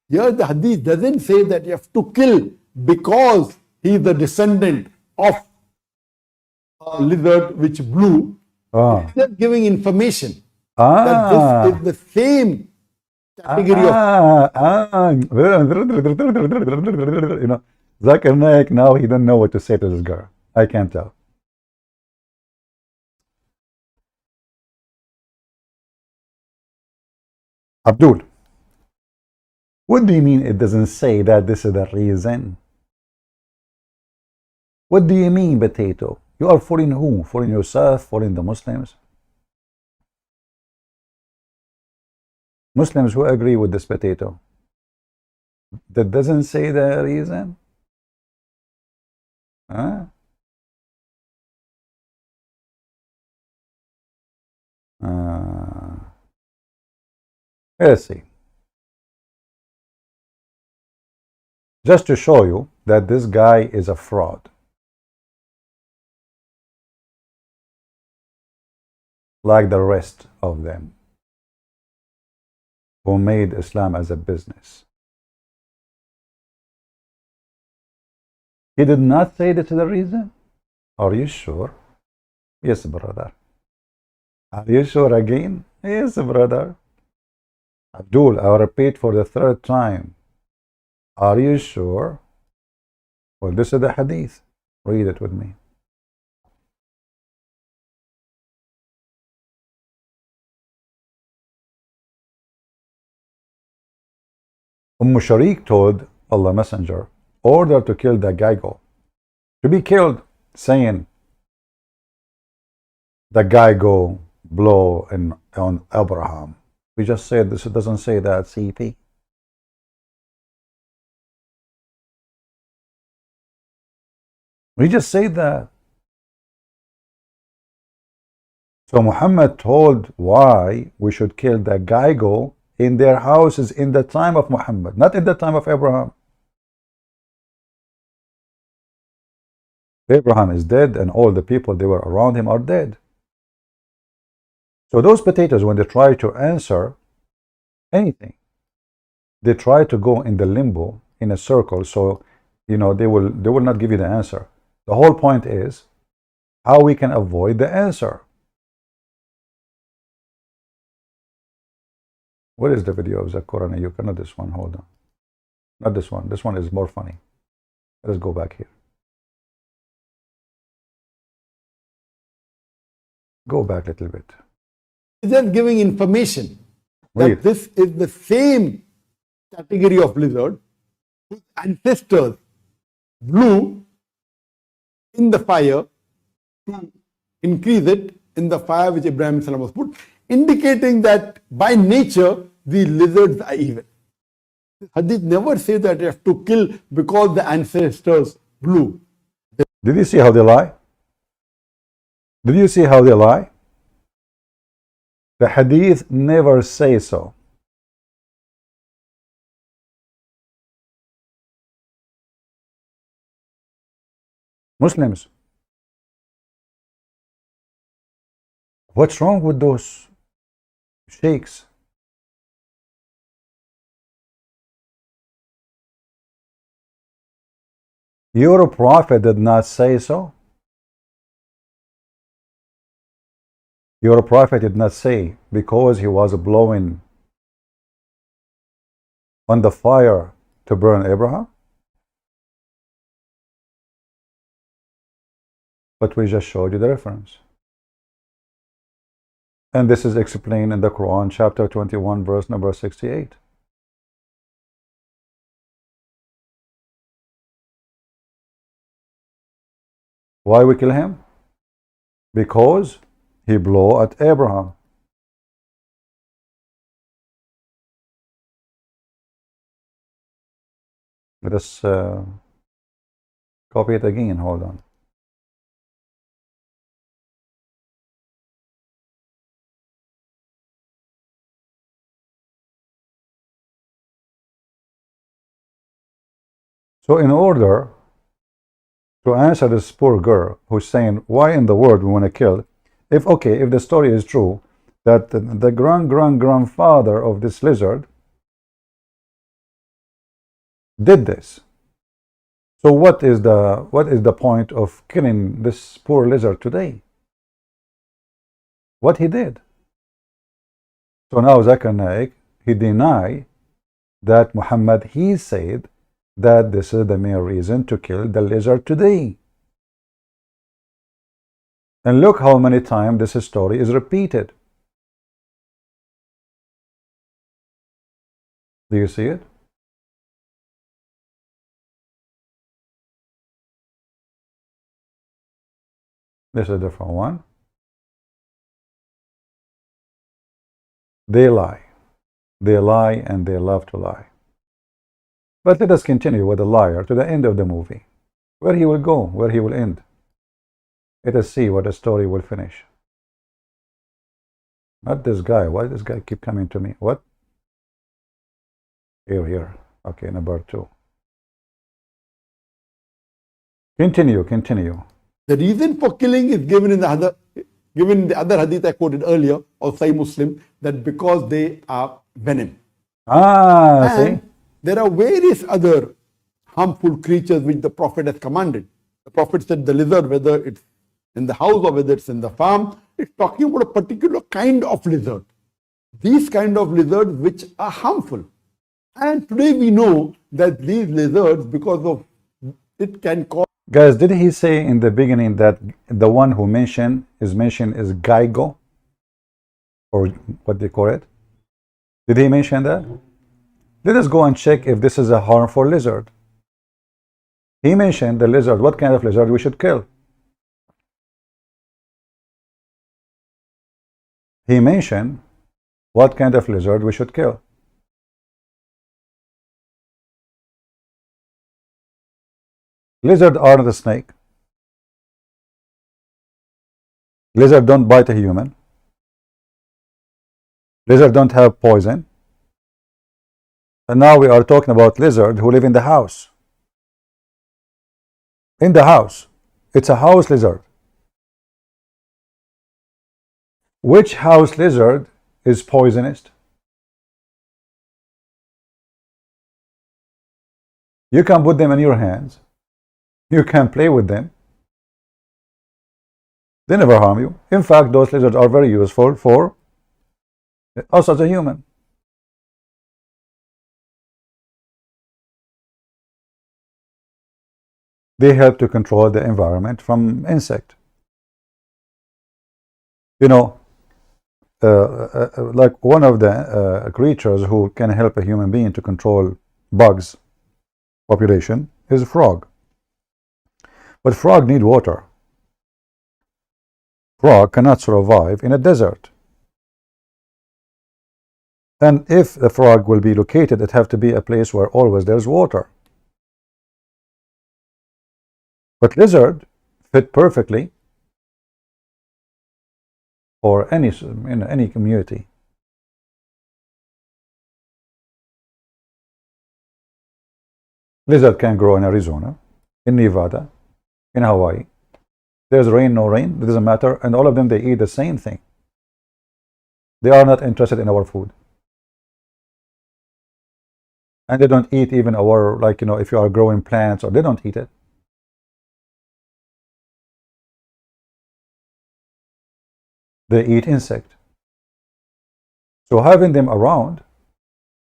Here the hadith doesn't say that you have to kill because he is the descendant of a lizard which blew. It's just giving information that this is the same category of. You know, Zakir Naik, now he don't know what to say to this girl. I can't tell. Abdul, what do you mean it doesn't say that this is the reason? What do you mean, potato? You are fooling who? Fooling yourself? Fooling the Muslims? Muslims who agree with this potato. That doesn't say the reason? Huh? Let's see. Just to show you that this guy is a fraud. Like the rest of them who made Islam as a business. He did not say this is the reason? Are you sure? Yes, brother. Are you sure again? Yes, brother. Abdul, I repeat for the third time. Are you sure? Well, this is the hadith. Read it with me. Sharik told Allah Messenger, order to kill the Gaigo. To be killed, saying, the Gaigo blow on Abraham. We just said this, it doesn't say that, CP. We just said that. So Muhammad told why we should kill the Gaigo in their houses in the time of Muhammad, not in the time of Abraham. Abraham is dead and all the people they were around him are dead. So those potatoes, when they try to answer anything, they try to go in the limbo, in a circle, so they will not give you the answer. The whole point is how we can avoid the answer. What is the video of Zakura Nayuka? Not this one, hold on. Not this one. This one is more funny. Let's go back here. Go back a little bit. Just giving information Wait. that this is the same category of lizard whose ancestors blew in the fire to increase it in the fire which Ibrahim Salam was put, indicating that by nature the lizards are evil. Hadith never says that you have to kill because the ancestors blew. Did you see how they lie? Did you see how they lie? The hadith never say so. Muslims, what's wrong with those sheikhs? Your prophet did not say so. Your prophet did not say because he was blowing on the fire to burn Abraham. But we just showed you the reference. And this is explained in the Quran, chapter 21, verse number 68. Why we kill him? Because he blew at Abraham. Let us copy it again. Hold on. So in order to answer this poor girl who's saying, why in the world we want to kill, if the story is true, that the grandfather of this lizard did this. So what is the point of killing this poor lizard today? What he did? So now Zakir Naik, he denied that Muhammad, he said that this is the main reason to kill the lizard today. And look how many times this story is repeated. Do you see it? This is a different one. They lie. They lie and they love to lie. But let us continue with the liar to the end of the movie. Where he will go, where he will end. Let us see what the story will finish. Not this guy. Why does this guy keep coming to me? What? Here. Okay, number 2. Continue. The reason for killing is given in the other hadith I quoted earlier of Sahih Muslim, that because they are venom. See? There are various other harmful creatures which the Prophet has commanded. The Prophet said the lizard, whether it's in the house or whether it's in the farm, it's talking about a particular kind of lizard. These kind of lizards which are harmful. And today we know that these lizards, because of it can cause... Guys, did he say in the beginning that the one who mentioned is Gaigo? Or what they call it? Did he mention that? Let us go and check if this is a harmful lizard. He mentioned the lizard. What kind of lizard we should kill? He mentioned what kind of lizard we should kill. Lizard are not a snake. Lizard don't bite a human. Lizards don't have poison. And now we are talking about lizards who live in the house. In the house. It's a house lizard. Which house lizard is poisonous? You can put them in your hands. You can play with them. They never harm you. In fact, those lizards are very useful for us as a human. They help to control the environment from insect. You know, like one of the creatures who can help a human being to control bugs population is frog. But frog need water. Frog cannot survive in a desert. And if the frog will be located, it have to be a place where always there's water. But lizard fit perfectly for any in any community. Lizard can grow in Arizona, in Nevada, in Hawaii. There's rain, no rain, it doesn't matter, and all of them, they eat the same thing. They are not interested in our food. And they don't eat even our, like, you know, if you are growing plants, or they don't eat it. They eat insect. So having them around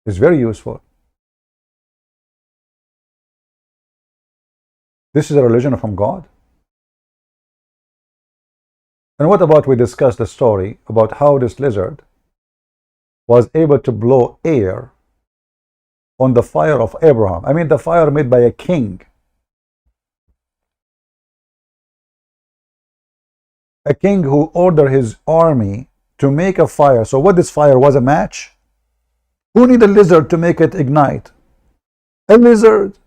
is very useful. This is a religion from God. And what about we discuss the story about how this lizard was able to blow air on the fire of Abraham? I mean, the fire made by a king. A king who ordered his army to make a fire. So what this fire was, a match? Who need a lizard to make it ignite? A lizard.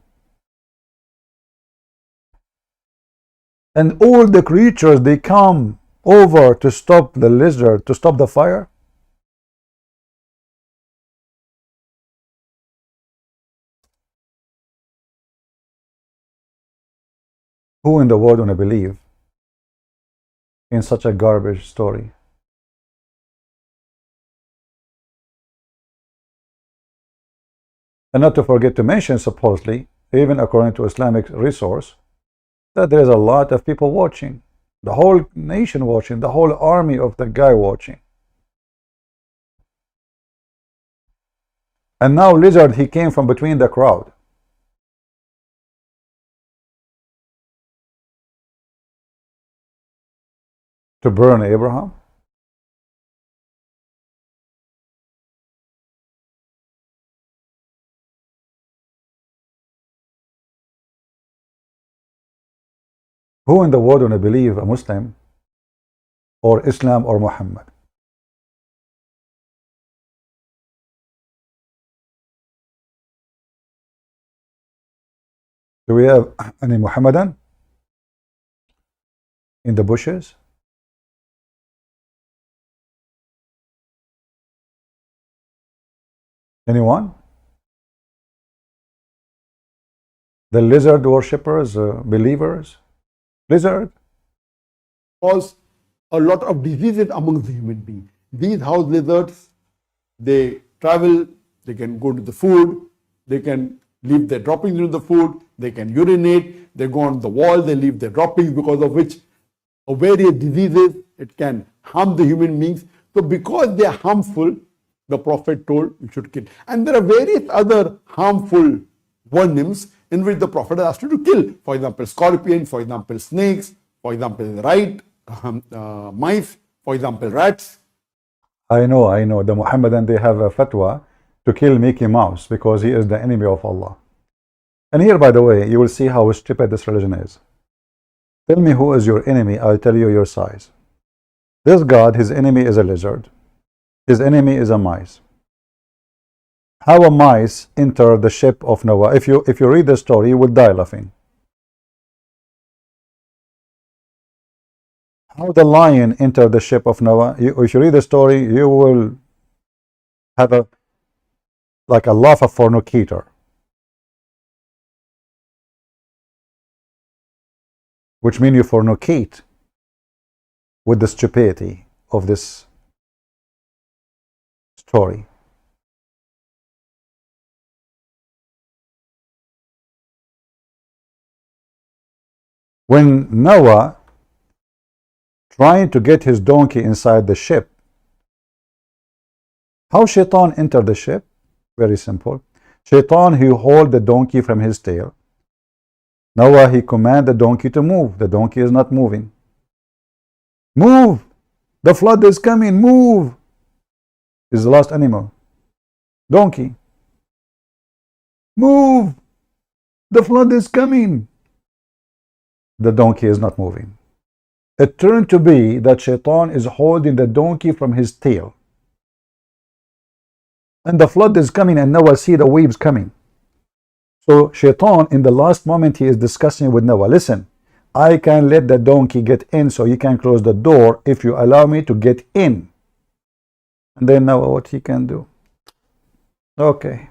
And all the creatures, they come over to stop the lizard, to stop the fire. Who in the world want to believe in such a garbage story? And not to forget to mention, supposedly, even according to Islamic resource, that there is a lot of people watching, the whole nation watching, the whole army of the guy watching. And now lizard, he came from between the crowd. To burn Abraham. Who in the world want to believe a Muslim or Islam or Muhammad? Do we have any Muhammadan in the bushes? Anyone? The lizard worshippers, believers? Lizard? Cause a lot of diseases among the human beings. These house lizards, they travel, they can go to the food, they can leave their droppings into the food, they can urinate, they go on the wall, they leave their droppings, because of which various diseases, it can harm the human beings. So because they are harmful, the Prophet told you should kill. And there are various other harmful vermin in which the Prophet asked you to kill. For example, scorpions, for example, snakes, for example, mice, for example, rats. I know. The Muhammadan, they have a fatwa to kill Mickey Mouse because he is the enemy of Allah. And here, by the way, you will see how stupid this religion is. Tell me who is your enemy, I'll tell you your size. This God, his enemy is a lizard. His enemy is a mice. How a mice enter the ship of Noah? If you read the story, you will die laughing. How the lion entered the ship of Noah? If you read the story, you will have a like a love of fornicator, which means you fornicate with the stupidity of this story. When Noah trying to get his donkey inside the ship, how Shaitan entered the ship? Very simple. Shaitan, he hold the donkey from his tail. Noah, he command the donkey to move. The donkey is not moving. Move! The flood is coming, move! Is the last animal. Donkey. Move! The flood is coming. The donkey is not moving. It turned to be that Shaitan is holding the donkey from his tail. And the flood is coming, and Noah see the waves coming. So Shaitan, in the last moment, he is discussing with Noah, listen, I can let the donkey get in so you can close the door if you allow me to get in. And then Noah, what he can do? Okay,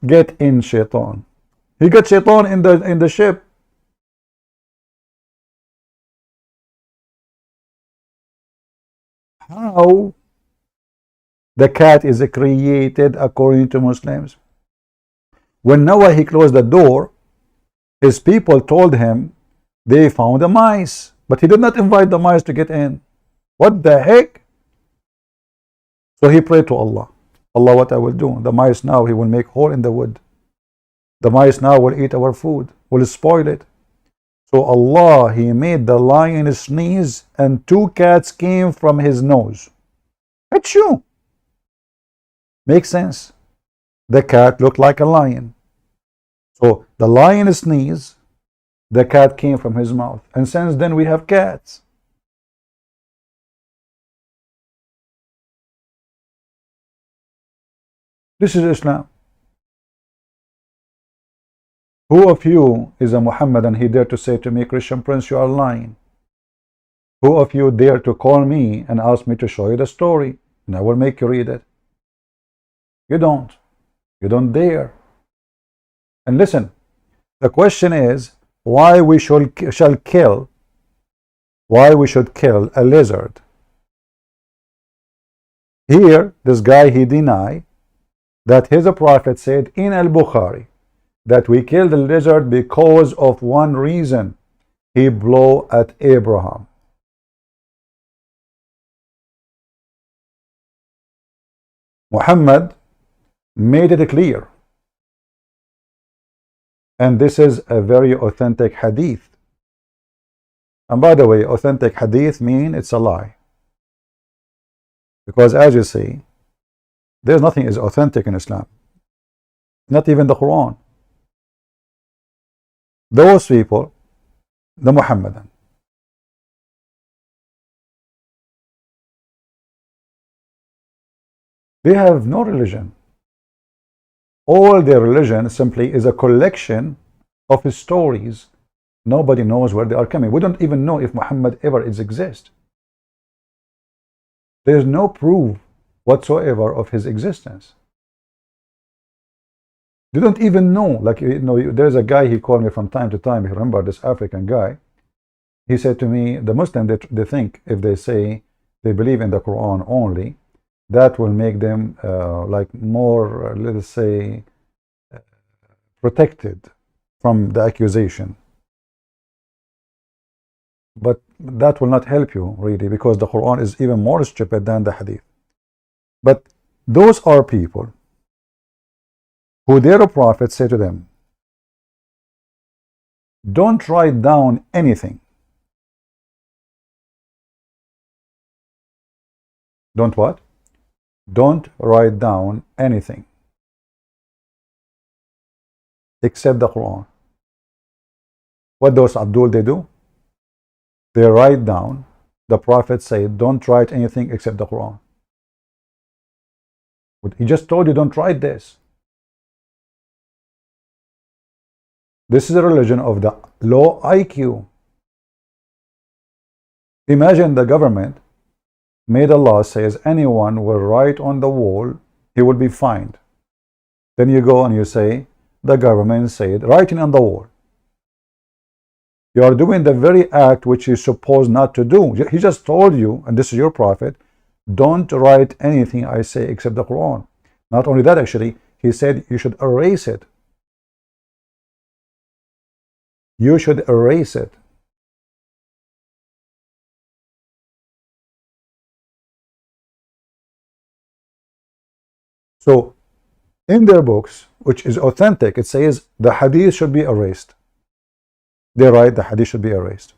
get in, Shaitan. He got Shaitan in the ship. How the cat is created according to Muslims? When Noah he closed the door, his people told him they found a mice, but he did not invite the mice to get in. What the heck? So he prayed to Allah. Allah, what I will do? The mice now, he will make hole in the wood. The mice now will eat our food, will spoil it. So Allah, he made the lion sneeze and 2 cats came from his nose. Achoo! Makes sense. The cat looked like a lion. So the lion sneezed, the cat came from his mouth. And since then we have cats. This is Islam. Who of you is a Muhammadan? He dare to say to me, Christian Prince, you are lying. Who of you dare to call me and ask me to show you the story? And I will make you read it. You don't. You don't dare. And listen, the question is why we should kill a lizard. Here, this guy, he denied that his prophet said in Al-Bukhari that we killed the lizard because of one reason. He blew at Abraham. Muhammad made it clear. And this is a very authentic hadith. And by the way, authentic hadith means it's a lie. Because as you see, there's nothing is authentic in Islam. Not even the Quran. Those people, the Muhammadan, they have no religion. All their religion simply is a collection of stories. Nobody knows where they are coming. We don't even know if Muhammad ever exists. There is no proof whatsoever of his existence. They don't even know. Like, you know, there's a guy, he called me from time to time. You remember this African guy? He said to me, the Muslim, they think if they say they believe in the Quran only, that will make them like more, let's say, protected from the accusation. But that will not help you really, because the Quran is even more stupid than the Hadith. But those are people who their prophet said to them, don't write down anything. Don't what? Don't write down anything except the Quran. What does Abdul they do? They write down, the Prophet said, don't write anything except the Quran. But he just told you, don't write this. This is a religion of the low IQ. Imagine the government made a law says anyone will write on the wall he will be fined. Then you go and you say, the government said, writing on the wall. You are doing the very act which you're supposed not to do. He just told you, and this is your prophet, don't write anything I say except the Quran. Not only that, actually, he said you should erase it. You should erase it. So, in their books, which is authentic, it says the hadith should be erased. They write the hadith should be erased.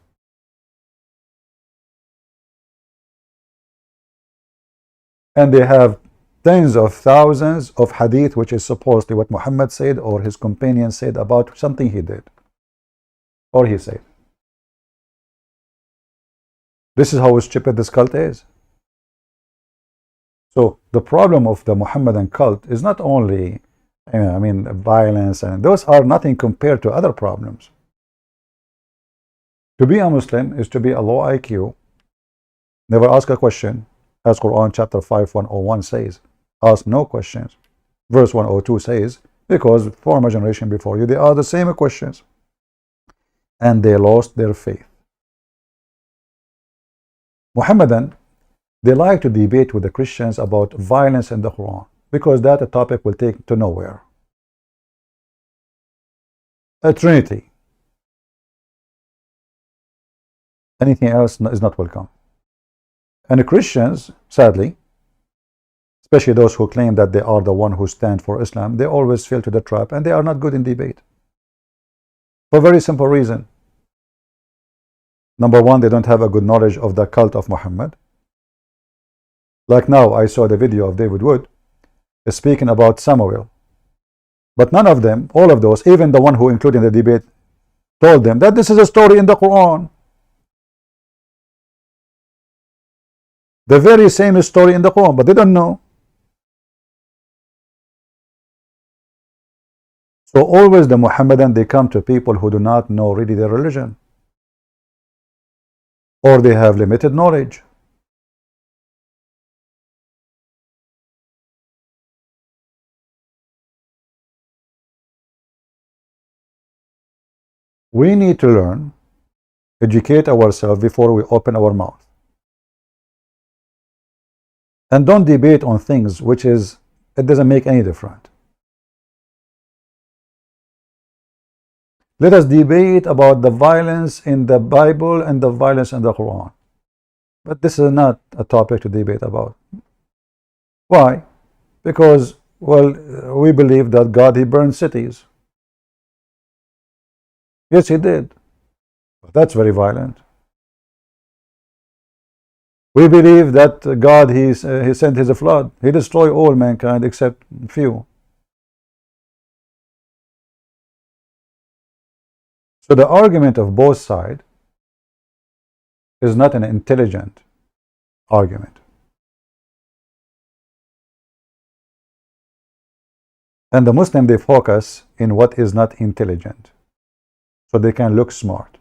And they have tens of thousands of hadith, which is supposedly what Muhammad said or his companion said about something he did or he said. This is how stupid this cult is. So the problem of the Muhammadan cult is not only, violence, and those are nothing compared to other problems. To be a Muslim is to be a low IQ, never ask a question, as Quran chapter 5, 101 says. Ask no questions. Verse 102 says, because former generation before you, they are the same questions. And they lost their faith. Muhammadan, they like to debate with the Christians about violence in the Quran, because that topic will take to nowhere. A Trinity. Anything else is not welcome. And the Christians, sadly, especially those who claim that they are the one who stand for Islam, they always fall to the trap, and they are not good in debate. For a very simple reason. Number one, they don't have a good knowledge of the cult of Muhammad. Like now, I saw the video of David Wood speaking about Samuel. But none of them, all of those, even the one who included in the debate, told them that this is a story in the Quran. The very same story in the Quran, but they don't know. So always the Muhammadan, they come to people who do not know really their religion. Or they have limited knowledge. We need to learn, educate ourselves before we open our mouth. And don't debate on things which it doesn't make any difference. Let us debate about the violence in the Bible and the violence in the Quran. But this is not a topic to debate about. Why? Because, well, we believe that God, He burned cities. Yes, He did. But that's very violent. We believe that God, He sent His flood. He destroyed all mankind except few. So the argument of both sides is not an intelligent argument. And the Muslim, they focus in what is not intelligent, so they can look smart.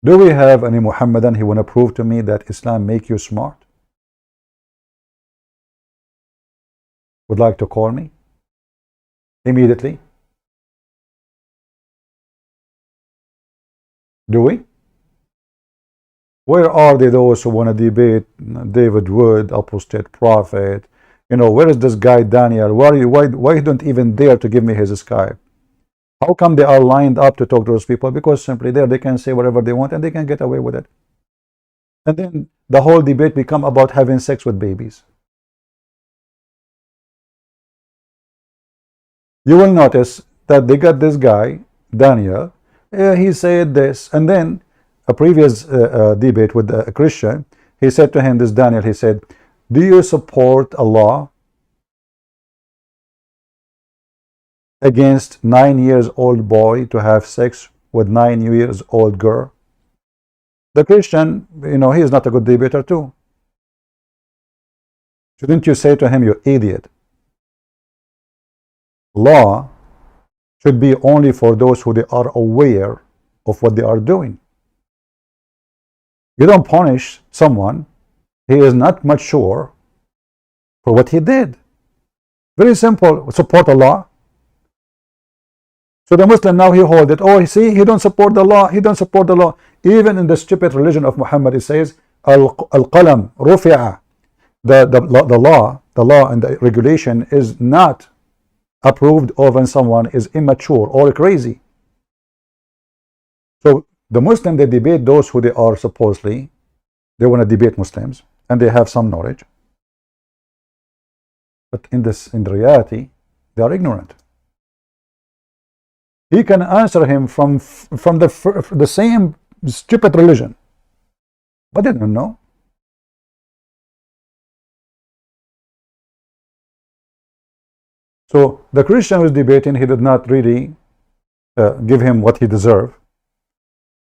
Do we have any Muhammadan who want to prove to me that Islam make you smart? Would like to call me immediately? Do we? Where are those who want to debate David Wood, apostate prophet? Where is this guy Daniel? Why he don't even dare to give me his Skype? How come they are lined up to talk to those people? Because simply there they can say whatever they want and they can get away with it. And then the whole debate become about having sex with babies. You will notice that they got this guy, Daniel, he said this, and then a previous debate with a Christian, he said to him, this Daniel, he said, do you support Allah against 9-year-old boy to have sex with 9-year-old girl? The Christian, he is not a good debater too. Shouldn't you say to him, you idiot? Law should be only for those who they are aware of what they are doing. You don't punish someone, he is not mature for what he did. Very simple. Support Allah. So the Muslim now, he hold it. Oh, see, he don't support the law. He don't support the law. Even in the stupid religion of Muhammad, it says al-qalam rufi'a. The law and the regulation is not approved of when someone is immature or crazy. So the Muslim, they debate those who they are supposedly, they want to debate Muslims and they have some knowledge, but in the reality they are ignorant. He can answer him from the same stupid religion, but they don't know. So the Christian who is debating, he did not really give him what he deserved.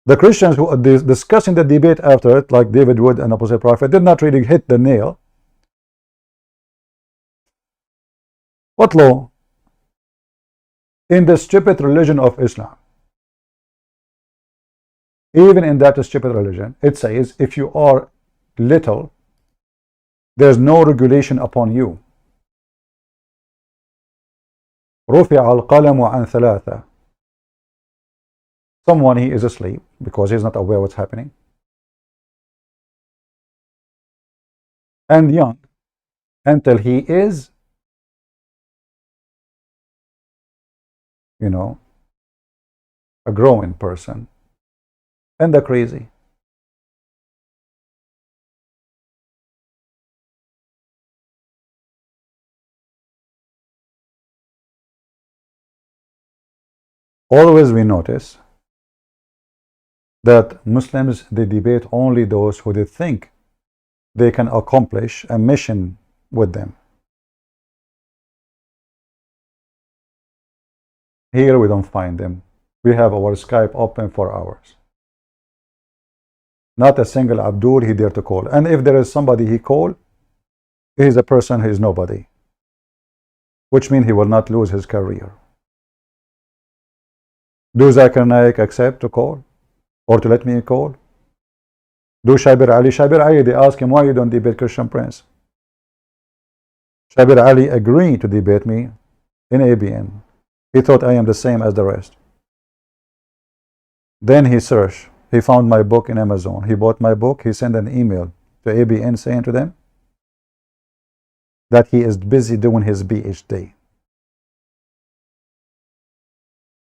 The Christians who are discussing the debate after it, like David Wood and Apostle Prophet, did not really hit the nail. What law? In the stupid religion of Islam, even in that stupid religion, it says if you are little, there's no regulation upon you. رفع القلم عن ثلاثة. Someone, he is asleep because he's not aware what's happening, and young until he is, you know, a growing person, and the crazy. Always we notice that Muslims, they debate only those who they think they can accomplish a mission with them. Here we don't find them. We have our Skype open for hours. Not a single Abdul he dare to call. And if there is somebody he call, he is a person who is nobody, which means he will not lose his career. Do Zakir Naik accept to call or to let me call? Do Shabir Ali, they ask him, why you don't debate Christian Prince? Shabir Ali agreed to debate me in ABN. He thought I am the same as the rest. Then he searched. He found my book in Amazon. He bought my book. He sent an email to ABN saying to them that he is busy doing his PhD.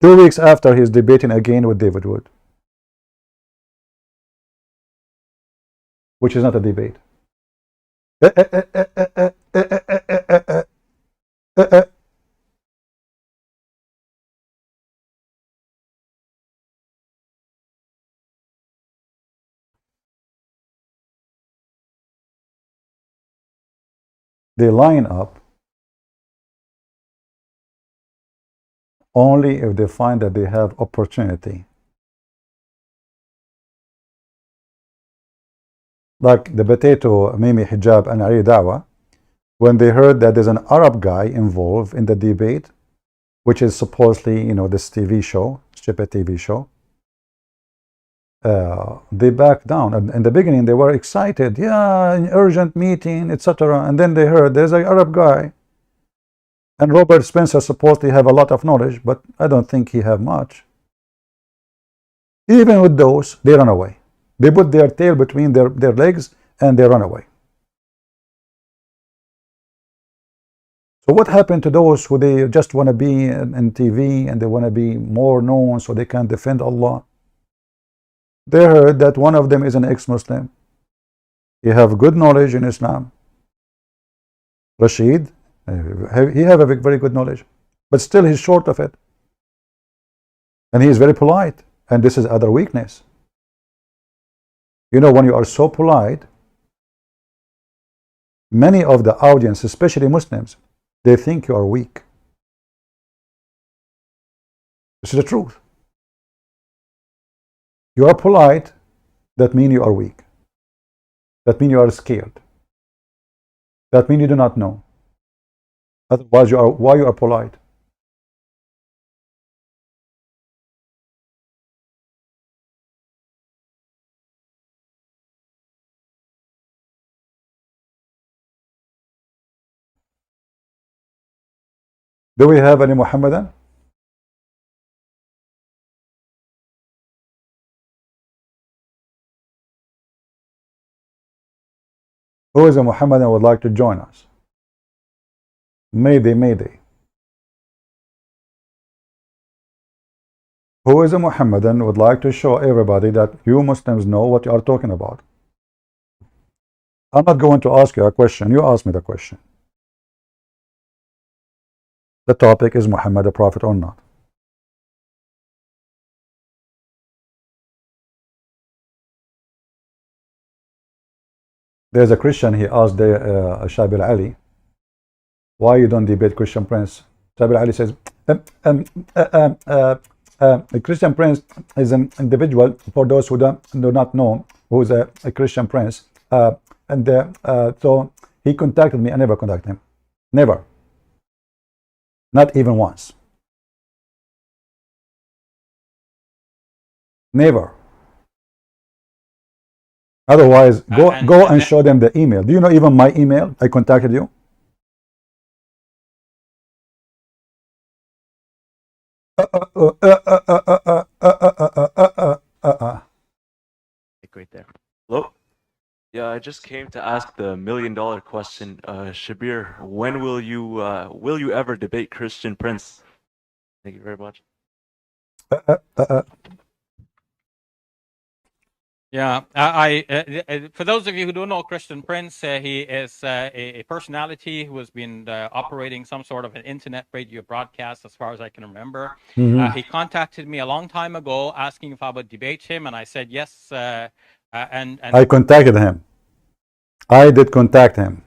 2 weeks after, he's debating again with David Wood, which is not a debate. They line up only if they find that they have opportunity. Like the potato Mimi Hijab and Ali Dawa, when they heard that there's an Arab guy involved in the debate, which is supposedly, you know, this TV show, stupid TV show, they backed down. And in the beginning, they were excited. Yeah, an urgent meeting, etc. And then they heard there's an Arab guy. And Robert Spencer supposedly have a lot of knowledge, but I don't think he have much. Even with those, they run away. They put their tail between their legs and they run away. So what happened to those who they just want to be in TV and they want to be more known so they can defend Allah? They heard that one of them is an ex-Muslim. He have good knowledge in Islam. Rashid, he have a very good knowledge, but still he's short of it. And he is very polite, and this is other weakness. You know, when you are so polite, many of the audience, especially Muslims, they think you are weak. This is the truth. You are polite, that means you are weak. That means you are scared. That means you do not know. Otherwise, why you are polite? Do we have any Muhammadan? Who is a Muhammadan would like to join us? Mayday, mayday. Who is a Muhammadan would like to show everybody that you Muslims know what you are talking about? I'm not going to ask you a question. You ask me the question. The topic is Muhammad a prophet or not? There's a Christian, he asked Shabir Ali, why you don't debate Christian Prince? Shabir Ali says, a Christian Prince is an individual, for those who do not know who is a Christian Prince. So he contacted me. I never contacted him. Never. Not even once. Never. Otherwise, go and show them the email. Do you know even my email? I contacted you. Right there. Hello? Yeah, I just came to ask the $1 million question. Shabir, when will you ever debate Christian Prince? Thank you very much. Yeah, for those of you who don't know Christian Prince, he is a personality who has been operating some sort of an internet radio broadcast, as far as I can remember. He contacted me a long time ago asking if I would debate him, and I said yes. And I contacted him. I did contact him.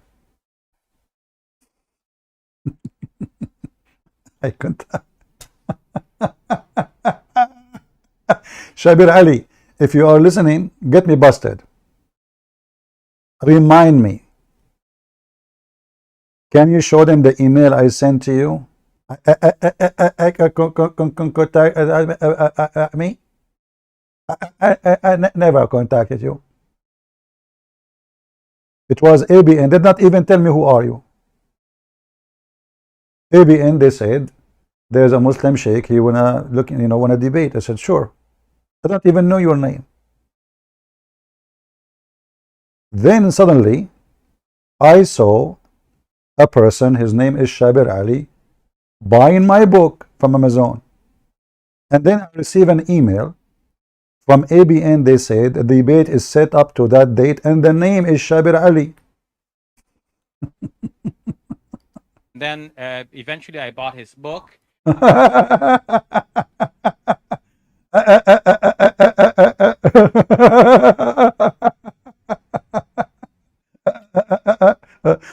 I contact. Shabir Ali, if you are listening, get me busted. Remind me. Can you show them the email I sent to you? Me? I never contacted you. It was ABN. Did not even tell me who are you. ABN, they said there's a Muslim sheikh. He wanna debate. I said sure. I don't even know your name. Then suddenly, I saw a person. His name is Shabir Ali, buying my book from Amazon, and then I received an email from ABN. They said the debate is set up to that date, and the name is Shabir Ali. then eventually I bought his book.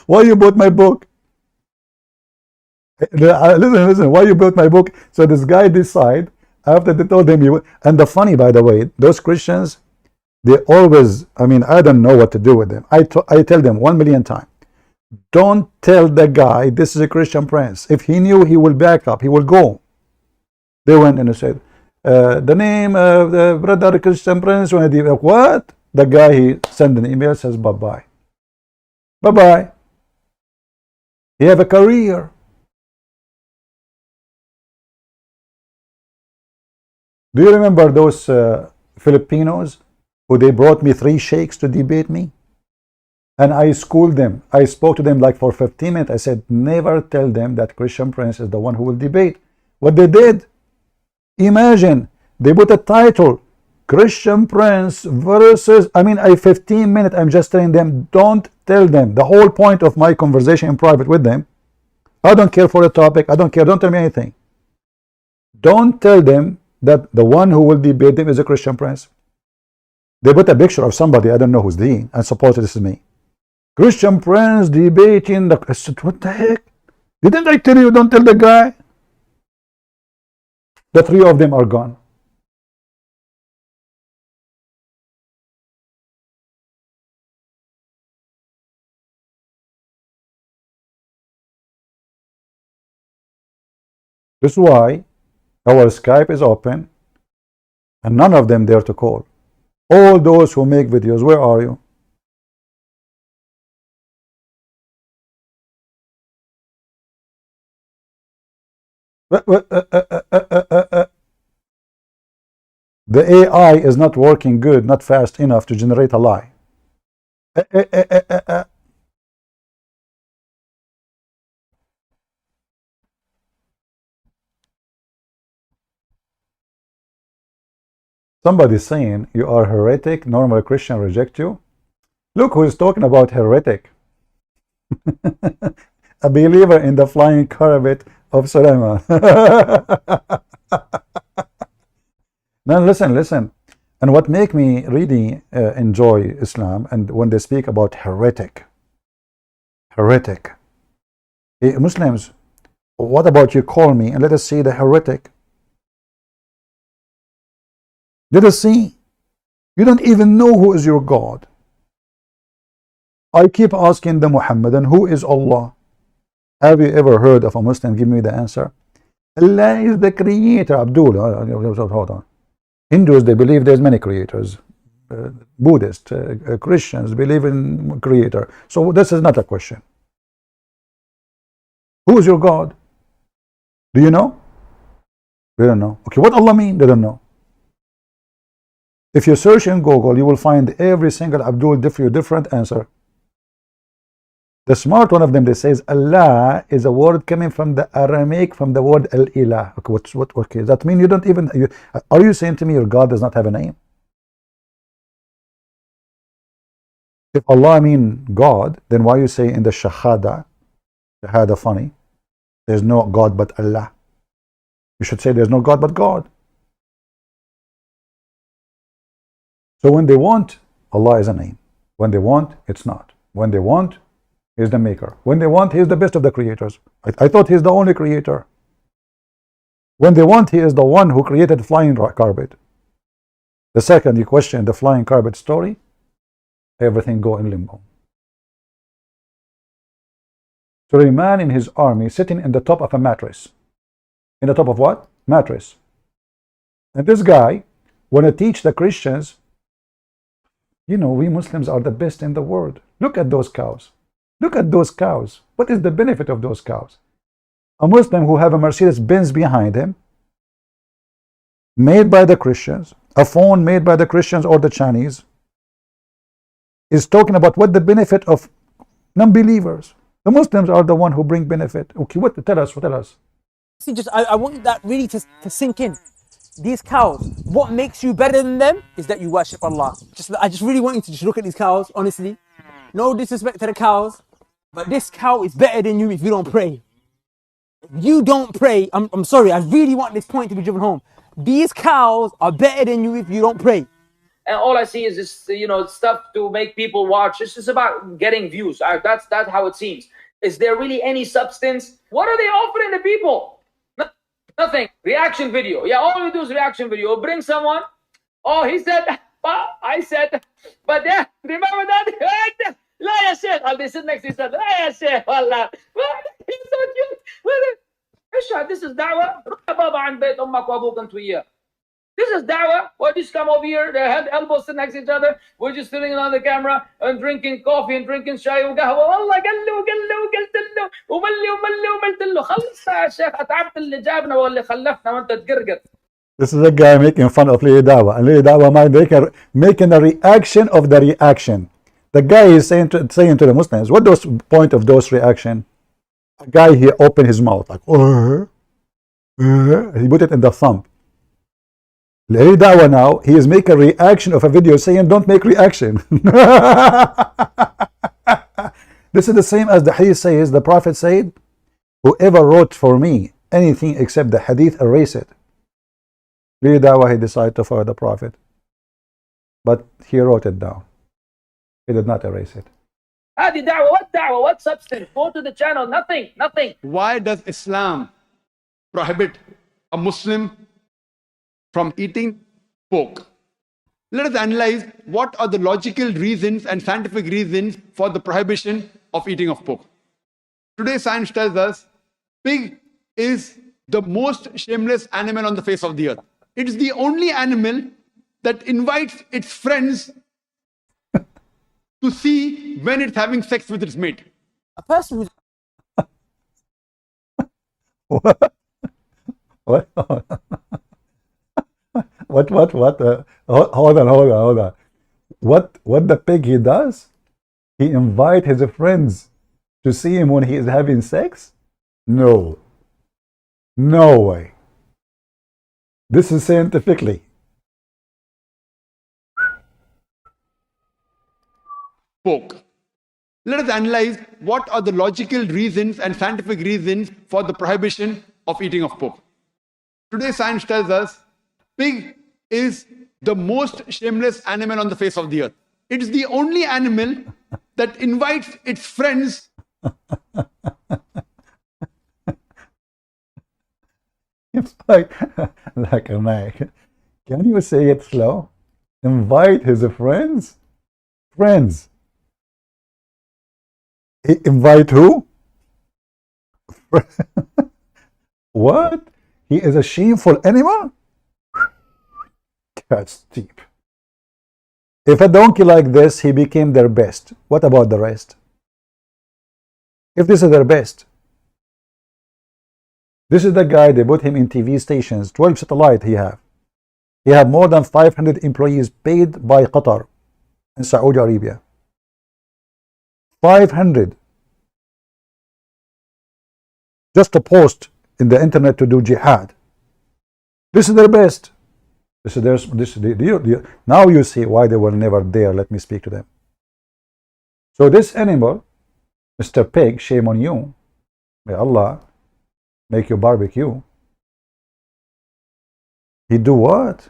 Why you bought my book? Listen, why you bought my book? So this guy decide after they told him you. And the funny, by the way, those Christians, they always, I don't know what to do with them. I tell them 1,000,000 times, don't tell the guy this is a Christian Prince. If he knew, he will back up, he will go. They went and said, the name of the brother Christian Prince. What? The guy, he sent an email, says bye-bye. Bye-bye. He have a career. Do you remember those Filipinos who they brought me 3 sheikhs to debate me? And I schooled them. I spoke to them like for 15 minutes. I said, never tell them that Christian Prince is the one who will debate. What they did? Imagine, they put a title, Christian Prince versus, 15 minutes, I'm just telling them, don't tell them. The whole point of my conversation in private with them, I don't care for the topic, I don't care, don't tell me anything. Don't tell them that the one who will debate them is a Christian Prince. They put a picture of somebody, I don't know who's the, and supposedly this is me. Christian Prince debating the, I said, what the heck? Didn't I tell you don't tell the guy? The 3 of them are gone. This is why our Skype is open and none of them dare to call. All those who make videos, where are you? The AI is not working good, not fast enough to generate a lie. Somebody's saying you are heretic, normal Christian reject you. Look who is talking about heretic. A believer in the flying carpet of Sulaiman. Now listen. And what make me really enjoy Islam, and when they speak about heretic. Hey, Muslims, what about you call me and let us see the heretic? Let us see. You don't even know who is your God. I keep asking the Muhammadan, who is Allah? Have you ever heard of a Muslim give me the answer? Allah is the creator. Abdul, hold on. Hindus, they believe there's many creators. Buddhists, Christians believe in creator. So this is not a question. Who is your God? Do you know? They don't know. Okay, what Allah mean? They don't know. If you search in Google, you will find every single Abdul different answer. The smart one of them, they says Allah is a word coming from the Aramaic, from the word al-ilah. Okay, okay, that mean you don't even, are you saying to me your God does not have a name? If Allah mean God, then why you say in the shahada funny, there's no God but Allah? You should say there's no God but God. So when they want, Allah is a name. When they want, it's not. When they want, He's the maker. When they want, He is the best of the creators. I thought He's the only creator. When they want, He is the one who created flying carpet. The second you question the flying carpet story, everything go in limbo. So a man in his army sitting in the top of a mattress. In the top of what? Mattress. And this guy want to teach the Christians, you know, we Muslims are the best in the world. Look at those cows. Look at those cows. What is the benefit of those cows? A Muslim who have a Mercedes-Benz behind him, made by the Christians, a phone made by the Christians or the Chinese, is talking about what the benefit of non-believers. The Muslims are the one who bring benefit. Okay, what? Tell us. See, I want that really to sink in. These cows, what makes you better than them is that you worship Allah. I just really want you to just look at these cows, honestly. No disrespect to the cows, but this cow is better than you if you don't pray. If you don't pray, I'm sorry, I really want this point to be driven home. These cows are better than you if you don't pray. And all I see is this, stuff to make people watch. It's just about getting views. That's how it seems. Is there really any substance? What are they offering the people? Nothing. Reaction video. Yeah, all we do is reaction video. Bring someone. Oh, he said, I said, but yeah, remember that? لا يا شيخ. They sit next to each other. لا يا شيخ والله. He's so cute. ايش this is دعوة. روح يا بابا عند بيت أمك وأبوك أنت وياه. This is da'wah. We're just come over here, their head, elbows sit next to each other. We're just sitting on the camera and drinking coffee and drinking شاي وقهوة. والله قلت له وملت له خلص يا شيخ اتعبت اللي جابنا واللي خلفنا وانت تقرقر. This is a guy making fun of Lili Dawa, and Lili Dawa making a reaction of the reaction. The guy is saying to the Muslims, what was the point of those reaction? A guy, he opened his mouth like, he put it in the thumb. Lili Dawa now, he is making a reaction of a video saying, don't make reaction. This is the same as the hadith says, the Prophet said, whoever wrote for me anything except the hadith, erase it. Lili Dawa, he decided to follow the Prophet. But he wrote it down. He did not erase it. هذه دعوة. What da'wah? What substance? Go to the channel. Nothing. Why does Islam prohibit a Muslim from eating pork? Let us analyze what are the logical reasons and scientific reasons for the prohibition of eating of pork. Today science tells us pig is the most shameless animal on the face of the earth. It is the only animal that invites its friends to see when it's having sex with its mate. A person who's What? What? Hold on. What the pig he does? He invite his friends to see him when he is having sex? No. No way. This is scientifically. Pork. Let us analyze what are the logical reasons and scientific reasons for the prohibition of eating of pork. Today, science tells us pig is the most shameless animal on the face of the earth. It is the only animal that invites its friends. It's like a Mac. Can you say it slow? Invite his friends? Friends. Invite who? What? He is a shameful animal? That's deep. If a donkey like this, he became their best, what about the rest? If this is their best, this is the guy, they put him in TV stations, 12 satellite he have. He have more than 500 employees paid by Qatar in Saudi Arabia. 500. Just to post in the internet to do jihad. This is their best. Now you see why they were never there. Let me speak to them. So this animal, Mr. Pig, shame on you. May Allah make you barbecue. He do what?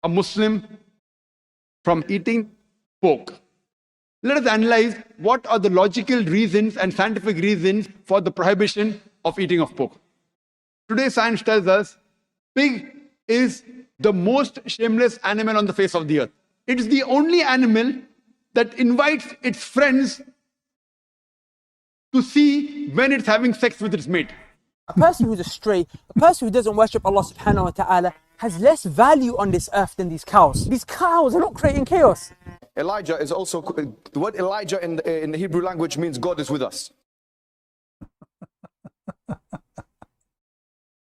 A Muslim from eating pork. Let us analyze what are the logical reasons and scientific reasons for the prohibition of eating of pork. Today, science tells us pig is the most shameless animal on the face of the earth. It is the only animal that invites its friends to see when it's having sex with its mate. A person who's astray, a person who doesn't worship Allah subhanahu wa ta'ala, has less value on this earth than these cows. These cows are not creating chaos. Elijah is also, the word Elijah in the Hebrew language means God is with us.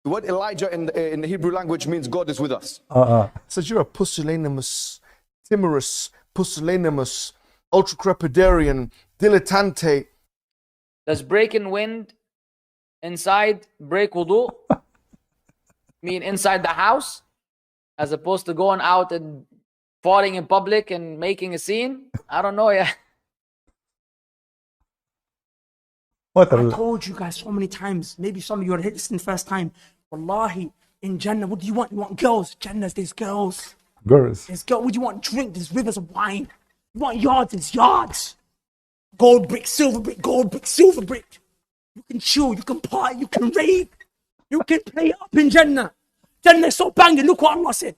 The word Elijah in the Hebrew language means God is with us. Says you're a pusillanimous, timorous, pusillanimous, ultra-crepidarian, dilettante. Does breaking wind inside break wudu? Mean inside the house? As opposed to going out and farting in public and making a scene? I don't know, yeah. I told you guys so many times, maybe some of you are listening first time. Wallahi, in Jannah, what do you want? You want girls? Jannah, there's girls. Girls. There's girls. What do you want? Drink, there's rivers of wine. You want yards, there's yards. Gold brick, silver brick, gold brick, silver brick. You can chill, you can party, you can rave. You can play up in Jannah. Jannah is so banging, look what Allah said.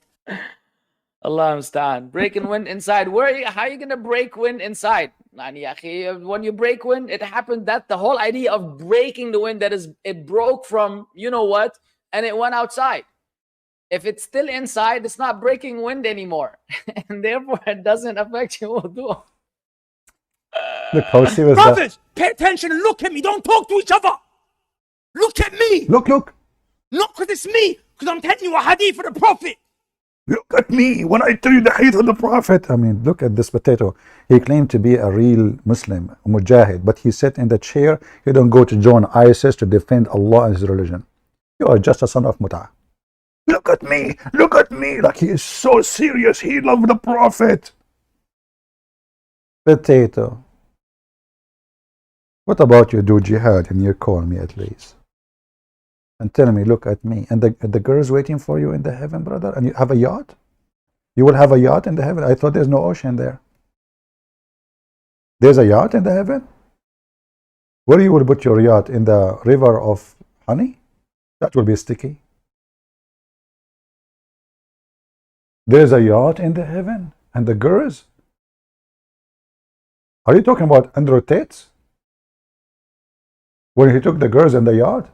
Allah understand. Breaking wind inside. How are you going to break wind inside? When you break wind, it happened that the whole idea of breaking the wind, that is, it broke from you know what, and it went outside. If it's still inside, it's not breaking wind anymore. And therefore, it doesn't affect your wudu. Look how serious that. Brothers, pay attention and look at me. Don't talk to each other. Look at me. Look. Not because it's me, because I'm telling you a hadith of the Prophet. Look at me when I tell you the hadith of the Prophet. I mean, look at this potato. He claimed to be a real Muslim, a mujahid, but he sat in the chair. He don't go to join ISIS to defend Allah and his religion. You are just a son of Mut'ah. Look at me. Like he is so serious. He loved the Prophet. Potato. What about you do jihad and you call me at least? And tell me, look at me. And the girl's waiting for you in the heaven, brother. And you have a yacht? You will have a yacht in the heaven? I thought there's no ocean there. There's a yacht in the heaven? Where you will put your yacht? In the river of honey? That will be sticky. There's a yacht in the heaven? And the girls? Are you talking about Andrew Tate? When he took the girls in the yacht?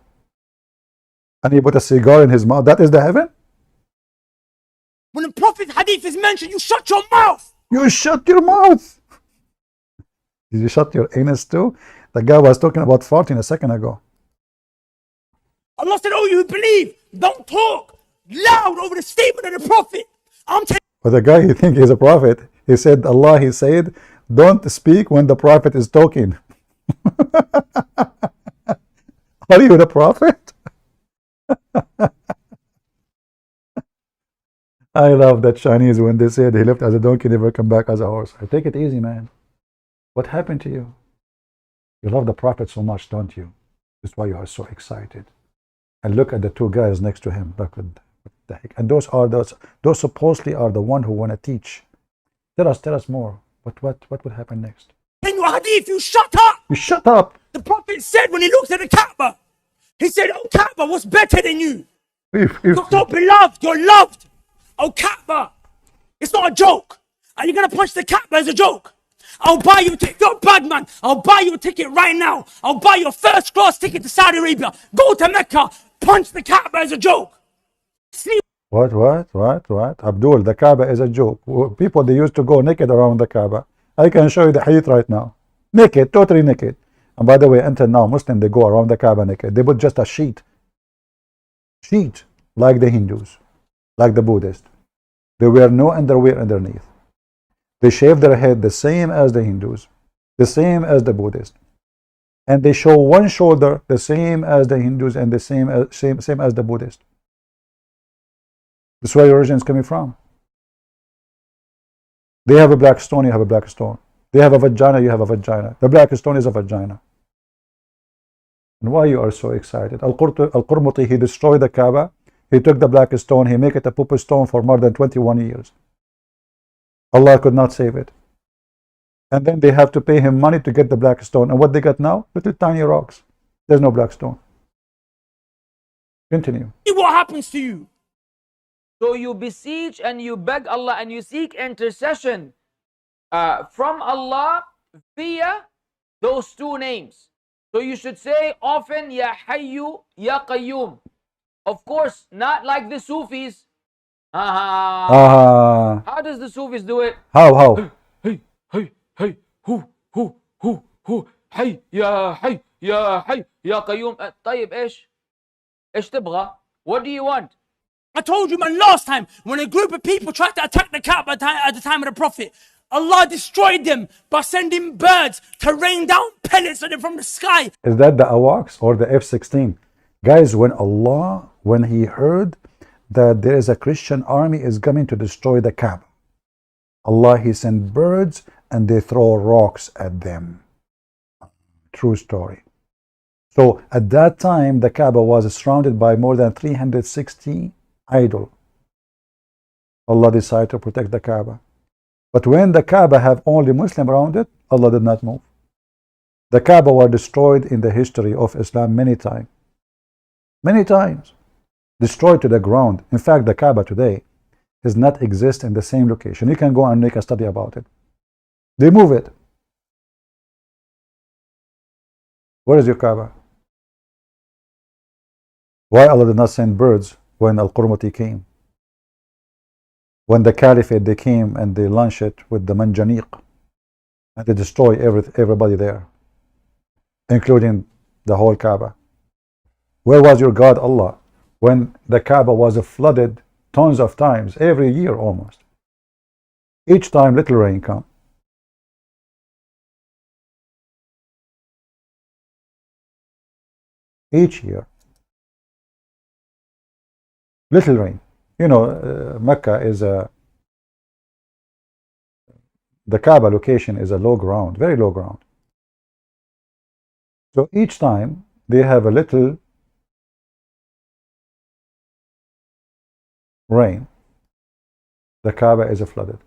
And he put a cigar in his mouth. That is the heaven? When the Prophet's hadith is mentioned, you shut your mouth. You shut your mouth. Did you shut your anus too? The guy was talking about farting a second ago. Allah said, oh, you believe, don't talk loud over the statement of the Prophet. I'm telling But the guy, he think he's a prophet. He said, Allah, he said, don't speak when the prophet is talking. Are you the prophet? I love that Chinese when they said he left as a donkey, never come back as a horse. I take it easy, man. What happened to you? You love the prophet so much, don't you? That's why you are so excited. And look at the two guys next to him. Look at the heck. And those supposedly are the one who want to teach. Tell us more. What would happen next? you a hadith, you shut up. You shut up. The Prophet said when he looked at the Kaaba, he said, oh Kaaba, what's better than you? You're so beloved, you're loved. Oh Kaaba, it's not a joke. Are you going to punch the Kaaba as a joke? I'll buy you a ticket. You're a bad man. I'll buy you a ticket right now. I'll buy you a first class ticket to Saudi Arabia. Go to Mecca. Punch the Kaaba as a joke. See? What? Abdul, the Kaaba is a joke. People, they used to go naked around the Kaaba. I can show you the hadith right now. Naked, totally naked. And by the way, until now, Muslims, they go around the Kaaba naked. They put just a sheet, like the Hindus, like the Buddhists. They wear no underwear underneath. They shave their head the same as the Hindus, the same as the Buddhists. And they show one shoulder the same as the Hindus and the same as the Buddhists. That's where your origin is coming from. They have a black stone, you have a black stone. They have a vagina, you have a vagina. The black stone is a vagina. And why you are so excited? Al-Qurmuti, he destroyed the Kaaba. He took the black stone, he made it a poop stone for more than 21 years. Allah could not save it. And then they have to pay him money to get the black stone. And what they got now? Little tiny rocks. There's no black stone. Continue. See what happens to you. So you beseech and you beg Allah and you seek intercession from Allah via those two names. So you should say often, Ya Hayyu, Ya Qayyum. Of course, not like the Sufis. How does the Sufis do it? How? Hey, hu, Hay, Ya Hay, Ya Hay, Ya Qayyum. طيب إيش تبغى? What do you want? I told you, man, last time, when a group of people tried to attack the Kaaba at the time of the Prophet, Allah destroyed them by sending birds to rain down pellets on them from the sky. Is that the AWACS or the F-16? Guys, when he heard that there is a Christian army is coming to destroy the Kaaba, Allah, he sent birds and they throw rocks at them. True story. So at that time, the Kaaba was surrounded by more than 360 idols. Allah decided to protect the Kaaba. But when the Kaaba have only Muslim around it, Allah did not move. The Kaaba was destroyed in the history of Islam many times. Many times. Destroyed to the ground. In fact, the Kaaba today does not exist in the same location. You can go and make a study about it. They move it. Where is your Kaaba? Why Allah did not send birds when Al-Qurmuti came? When the Caliphate, they came and they launched it with the Manjaniq and they destroy everybody there, including the whole Kaaba. Where was your God Allah when the Kaaba was flooded tons of times, every year almost? Each time little rain come. Each year. Little rain. You know, Mecca is the Kaaba location is a low ground, very low ground. So each time they have a little rain, the Kaaba is flooded.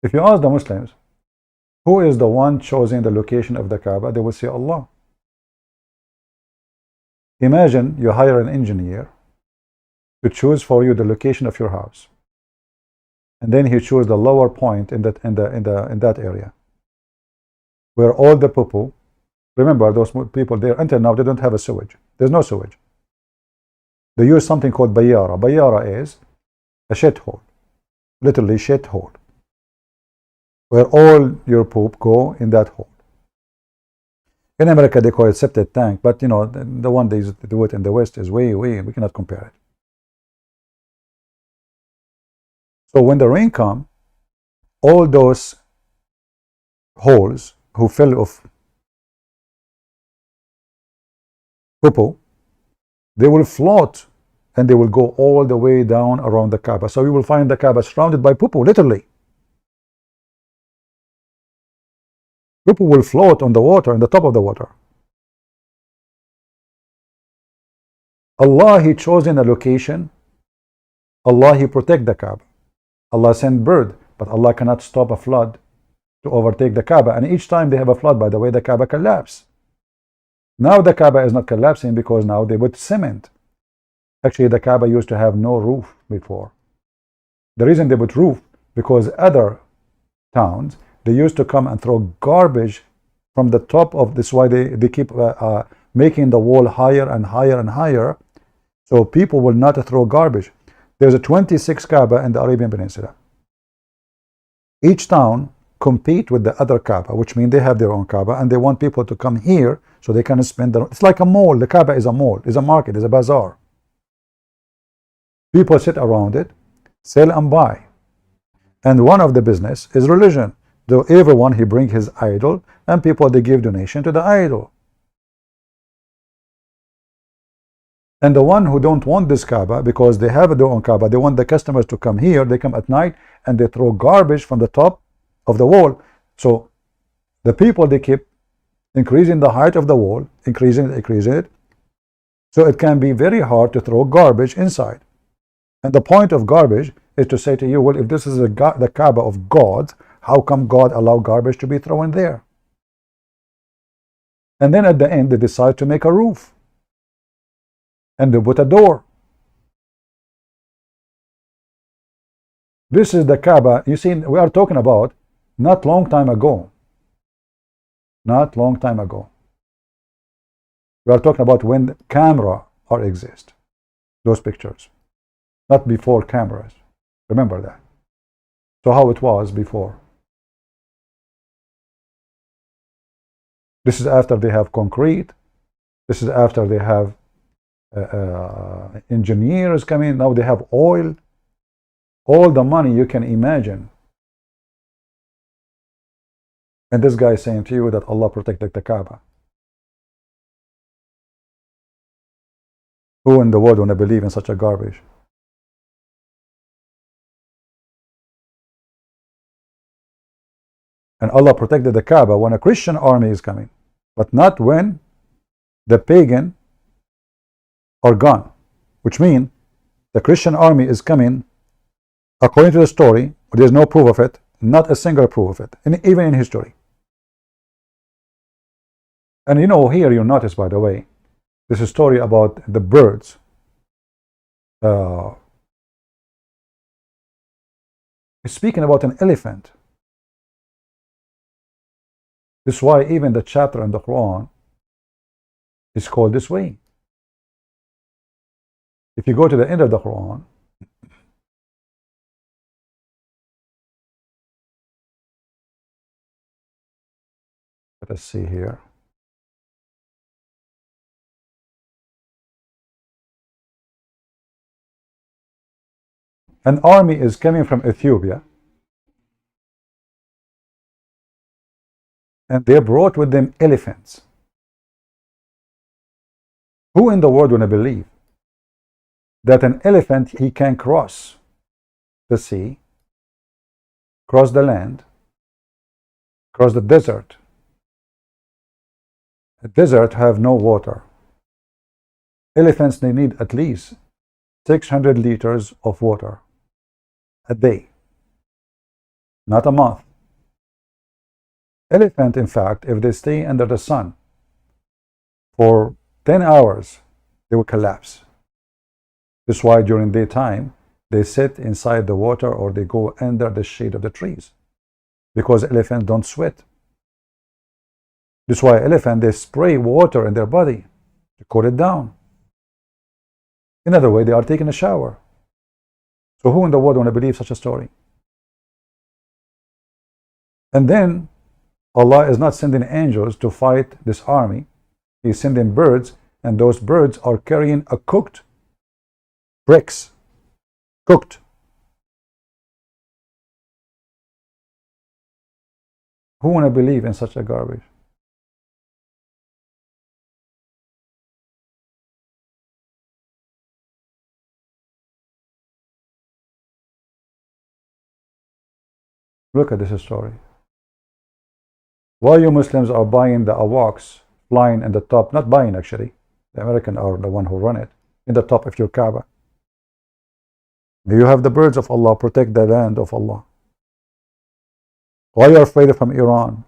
If you ask the Muslims, who is the one choosing the location of the Kaaba, they will say Allah. Imagine you hire an engineer to choose for you the location of your house, and then he chooses the lower point in that area where all the people. Remember, those people there until now they don't have a sewage. There's no sewage. They use something called bayara. Bayara is a shithole, literally shithole, where all your poop go in that hole. In America, they call it septic tank, but you know, the one they do it in the West is way, we cannot compare it. So when the rain comes, all those holes who fill of poo, they will float and they will go all the way down around the Kaaba. So you will find the Kaaba surrounded by poo, literally. Poo will float on the water, on the top of the water. Allah, He chosen a location. Allah, He protect the Kaaba. Allah sent bird, but Allah cannot stop a flood to overtake the Kaaba. And each time they have a flood, by the way, the Kaaba collapse. Now the Kaaba is not collapsing because now they put cement. Actually, the Kaaba used to have no roof before. The reason they put roof, because other towns, they used to come and throw garbage from the top of this. Why they keep making the wall higher and higher and higher, so people will not throw garbage. There's a 26 Kaaba in the Arabian Peninsula. Each town compete with the other Kaaba, which means they have their own Kaaba, and they want people to come here so they can spend it's like a mall. The Kaaba is a mall, is a market, is a bazaar. People sit around it, sell and buy. And one of the business is religion. So everyone, he bring his idol, and people, they give donation to the idol. And the one who don't want this Kaaba, because they have their own Kaaba, they want the customers to come here, they come at night and they throw garbage from the top of the wall. So the people, they keep increasing the height of the wall, increasing it. So it can be very hard to throw garbage inside. And the point of garbage is to say to you, well, if this is the Kaaba of God, how come God allow garbage to be thrown there? And then at the end, they decide to make a roof. And they put a door. This is the Kaaba. You see, we are talking about not long time ago. Not long time ago. We are talking about when camera exist. Those pictures. Not before cameras. Remember that. So how it was before. This is after they have concrete. This is after they have engineers coming. Now they have oil. All the money you can imagine. And this guy is saying to you that Allah protected the Kaaba. Who in the world want to believe in such a garbage? And Allah protected the Kaaba when a Christian army is coming, but not when the pagan are gone. Which means the Christian army is coming, according to the story, there is no proof of it, not a single proof of it, even in history. And you know, here you notice, by the way, this is a story about the birds. It's speaking about an elephant. This is why even the chapter in the Quran is called this way. If you go to the end of the Quran, let us see here. An army is coming from Ethiopia, and they brought with them elephants. Who in the world would believe that an elephant, he can cross the sea, cross the land, cross the desert? The desert have no water. Elephants, they need at least 600 liters of water a day, not a month. Elephant, in fact, if they stay under the sun for 10 hours, they will collapse. This is why during daytime, they sit inside the water or they go under the shade of the trees, because elephants don't sweat. This is why elephants, they spray water in their body to cool it down. In other words, they are taking a shower. So who in the world want to believe such a story? And then Allah is not sending angels to fight this army. He's sending birds, and those birds are carrying a cooked bricks. Cooked. Who want to believe in such a garbage? Look at this story. Why you Muslims are buying the AWACS flying in the top, not buying actually, the Americans are the one who run it, in the top of your Kaaba. You have the birds of Allah, protect the land of Allah. Why are you afraid from Iran?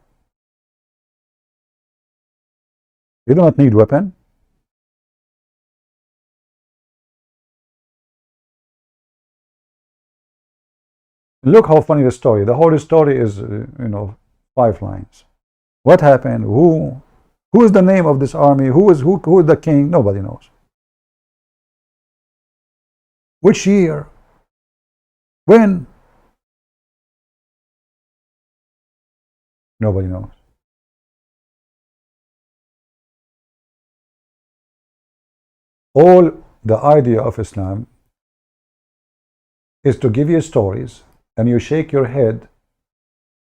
You do not need weapon. Look how funny the story. The whole story is, 5 lines. What happened? Who is the name of this army? Who is the king? Nobody knows. Which year? When? Nobody knows. All the idea of Islam is to give you stories, and you shake your head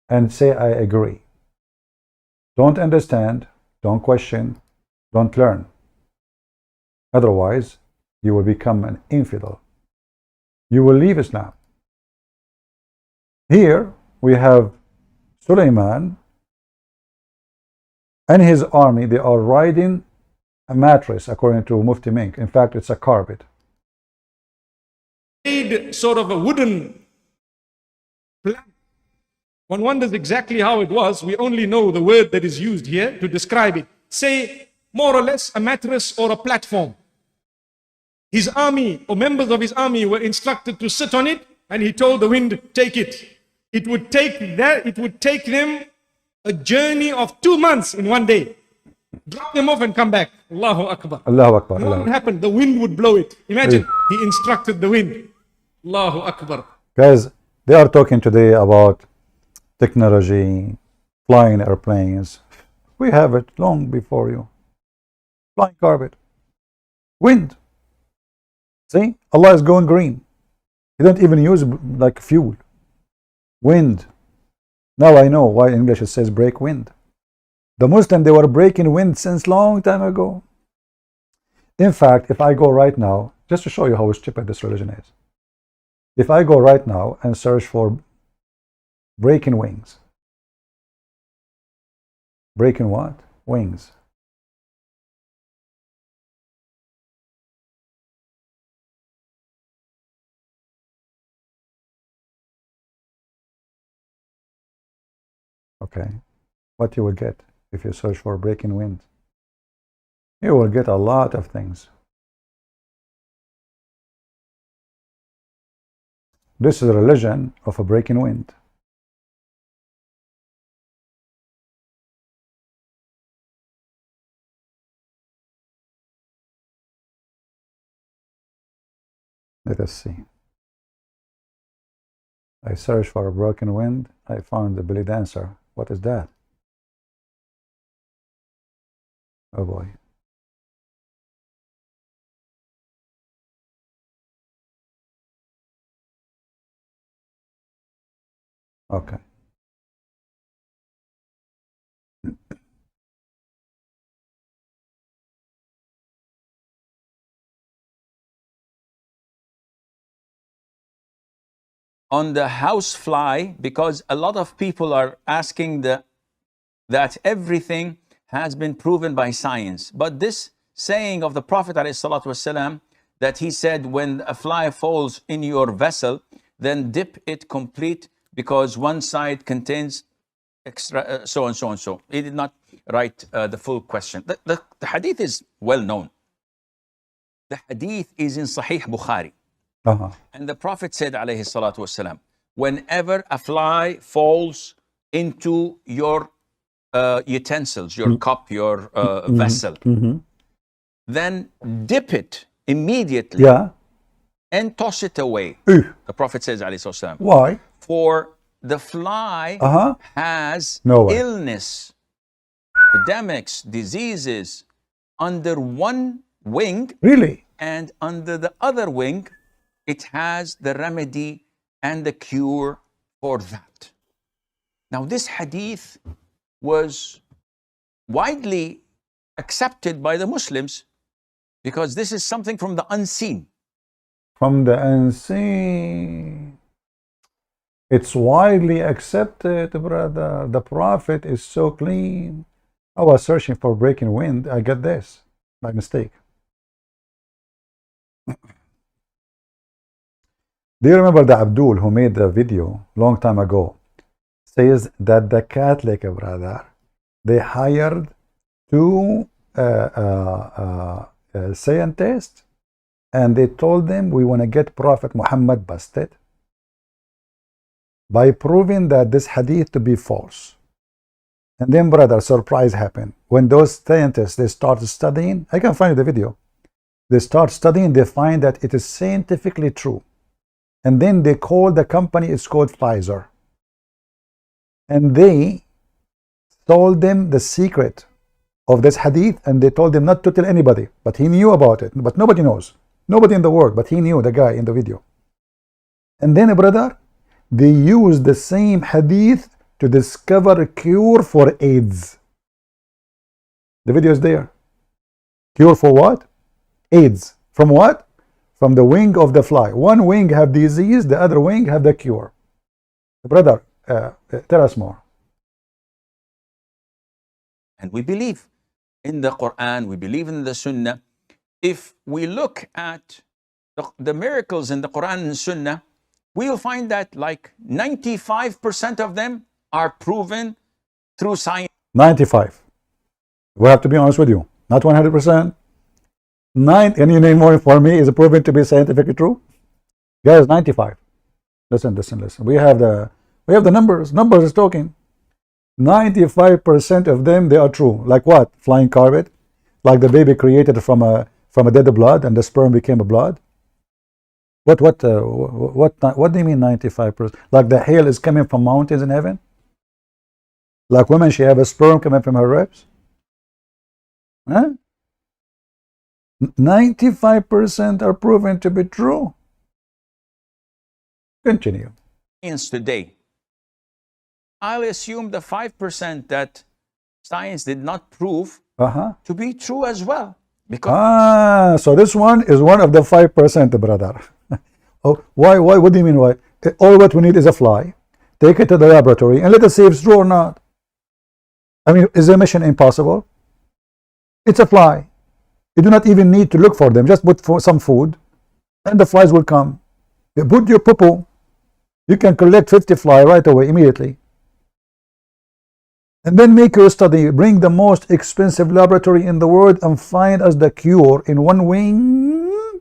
and say, I agree. Don't understand, don't question, don't learn. Otherwise, you will become an infidel. You will leave Islam. Here we have Sulaiman and his army. They are riding a mattress, according to Mufti Mink. In fact, it's a carpet. Made sort of a wooden plank. One wonders exactly how it was. We only know the word that is used here to describe it. Say, more or less, a mattress or a platform. His army, or members of his army, were instructed to sit on it, and he told the wind, take it. It would take them a journey of 2 months in one day. Drop them off and come back. Allahu Akbar. Allahu Akbar. What would happen? The wind would blow it. Imagine, he instructed the wind. Allahu Akbar. Guys, they are talking today about technology, flying airplanes. We have it long before you. Flying carpet. Wind. See? Allah is going green. He don't even use like fuel. Wind. Now I know why in English it says break wind. The Muslims, they were breaking wind since long time ago. In fact, if I go right now, just to show you how stupid this religion is. If I go right now and search for breaking wings. Breaking what? Wings. Okay. What you will get if you search for breaking wind? You will get a lot of things. This is a religion of a breaking wind. Let us see. I searched for a broken wind. I found the belly dancer. What is that? Oh boy. Okay. On the housefly, because a lot of people are asking that everything has been proven by science. But this saying of the Prophet ﷺ, that he said, when a fly falls in your vessel, then dip it complete, because one side contains extra, so and so and so. He did not write the full question. The hadith is well known. The hadith is in Sahih Bukhari. And the Prophet said, alayhi salatu wasalam, whenever a fly falls into your utensils, your cup, your vessel, then dip it immediately and toss it away. The Prophet says, alayhi salatu wasalam, why? For the fly Uh-huh. has No way. illness, epidemics, diseases under one wing, Really? and under the other wing, it has the remedy and the cure for that. Now, this hadith was widely accepted by the Muslims because this is something from the unseen. From the unseen. It's widely accepted, brother. The Prophet is so clean. I was searching for breaking wind. I got this by mistake. Do you remember the Abdul who made the video long time ago? Says that the Catholic, brother, they hired two scientists, and they told them, we want to get Prophet Muhammad busted by proving that this hadith to be false. And then, brother, surprise happened. When those scientists, they start studying, I can find you the video. They start studying, they find that it is scientifically true. And then they call the company, it's called Pfizer. And they told them the secret of this hadith, and they told him not to tell anybody. But he knew about it, but nobody knows. Nobody in the world, but he knew, the guy in the video. And then, brother, they used the same hadith to discover a cure for AIDS. The video is there. Cure for what? AIDS. From what? From the wing of the fly. One wing have disease, the other wing have the cure. Brother, tell us more. And we believe in the Quran, we believe in the Sunnah. If we look at the miracles in the Quran and Sunnah, we'll find that like 95% of them are proven through science. 95. We have to be honest with you. Not 100%. Any name more for me is proven to be scientifically true. Guys, 95. Listen. We have the numbers. Numbers is talking. 95% of them, they are true. Like what? Flying carpet. Like the baby created from a dead blood, and the sperm became a blood. What do you mean 95%? Like the hail is coming from mountains in heaven? Like women, she have a sperm coming from her ribs? Huh? 95% are proven to be true. Continue. Today, I'll assume the 5% that science did not prove to be true as well. Because so this one is one of the 5%, brother. Oh, why? What do you mean why? All what we need is a fly. Take it to the laboratory and let us see if it's true or not. I mean, is the mission impossible? It's a fly. You do not even need to look for them. Just put some food and the flies will come. You put your poo-poo. You can collect 50 fly right away, immediately. And then make your study. Bring the most expensive laboratory in the world and find us the cure in one wing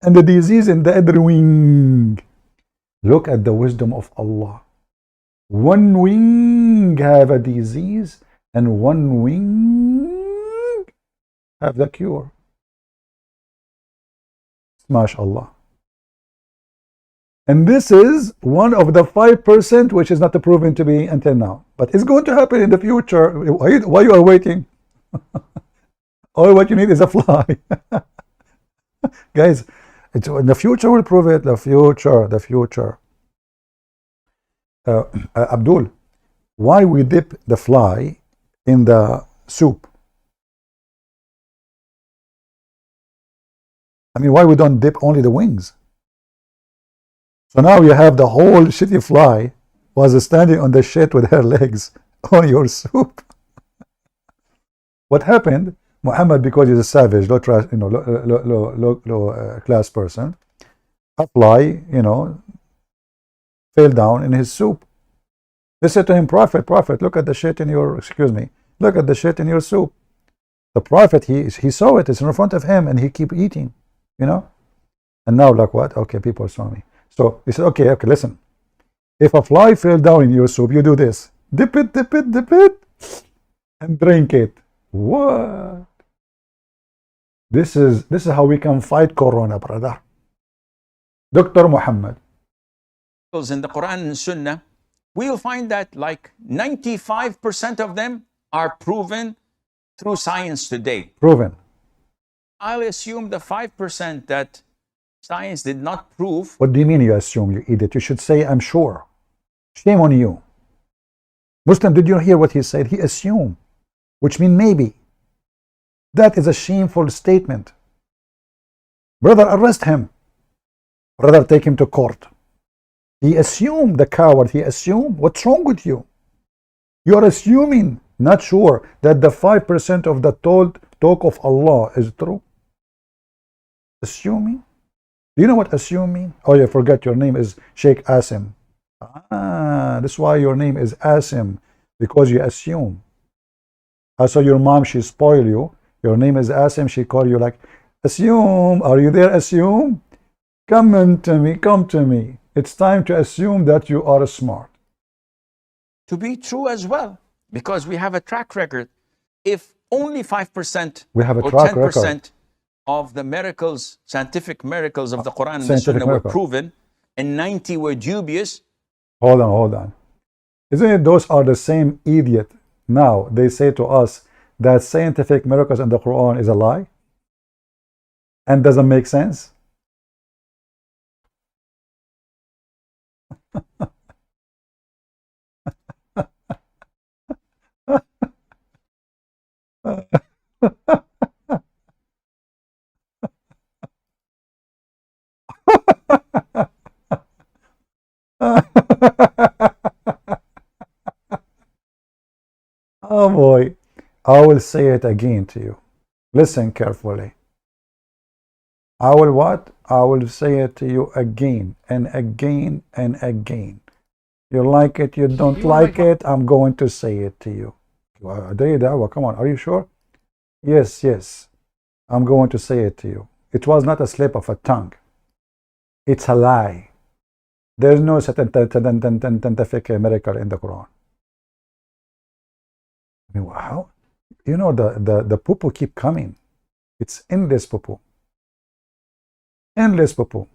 and the disease in the other wing. Look at the wisdom of Allah. One wing have a disease and one wing have the cure. MashaAllah. And this is one of the 5% which is not proven to be until now. But it's going to happen in the future. Why you are waiting? All what you need is a fly. Guys, the future will prove it. The future. Abdul, why we dip the fly in the soup? I mean, why we don't dip only the wings? So now you have the whole shitty fly was standing on the shit with her legs on your soup. What happened? Muhammad, because he's a savage, low class person, a fly, fell down in his soup. They said to him, Prophet, look at the shit in your, look at the shit in your soup. The Prophet, he saw it, it's in front of him, and he keep eating, And now, like what? Okay, people saw me. So he said, okay, listen. If a fly fell down in your soup, you do this. Dip it, and drink it. What? This is how we can fight Corona, brother. Dr. Muhammad. in the Quran and Sunnah we'll find that like 95% of them are proven through science today. Proven. I'll assume the 5% that science did not prove. What do you mean you assume, you idiot? You should say, I'm sure. Shame on you. Muslim, did you hear what he said? He assumed, which means maybe. That is a shameful statement. Brother, arrest him. Brother, take him to court. He assumed, the coward, he assumed. What's wrong with you? You are assuming, not sure, that the 5% of the talk of Allah is true. Assuming? Do you know what assume mean? Oh, you forgot your name is Sheikh Asim. That's why your name is Asim, because you assume. I saw your mom, she spoil you. Your name is Asim, she call you like, assume, are you there, assume? Come to me, come to me. It's time to assume that you are smart. To be true as well, because we have a track record. If only 5% We have a or track 10% record. of the miracles, scientific miracles of the Quran and the Scientific Sunnah were miracle. proven, and 90 were dubious, Hold on, hold on. Isn't it those are the same idiot now? They say to us that scientific miracles in the Quran is a lie and doesn't make sense. Oh boy, I will say it again to you. Listen carefully. I will what? I will say it to you again and again and again. You like it, you don't like it, I'm going to say it to you. Come on, are you sure? Yes, yes. I'm going to say it to you. It was not a slip of a tongue. It's a lie. There's no scientific miracle in the Quran. I mean, how? You know, the poo-poo keep coming. It's endless poo-poo. Endless poo-poo.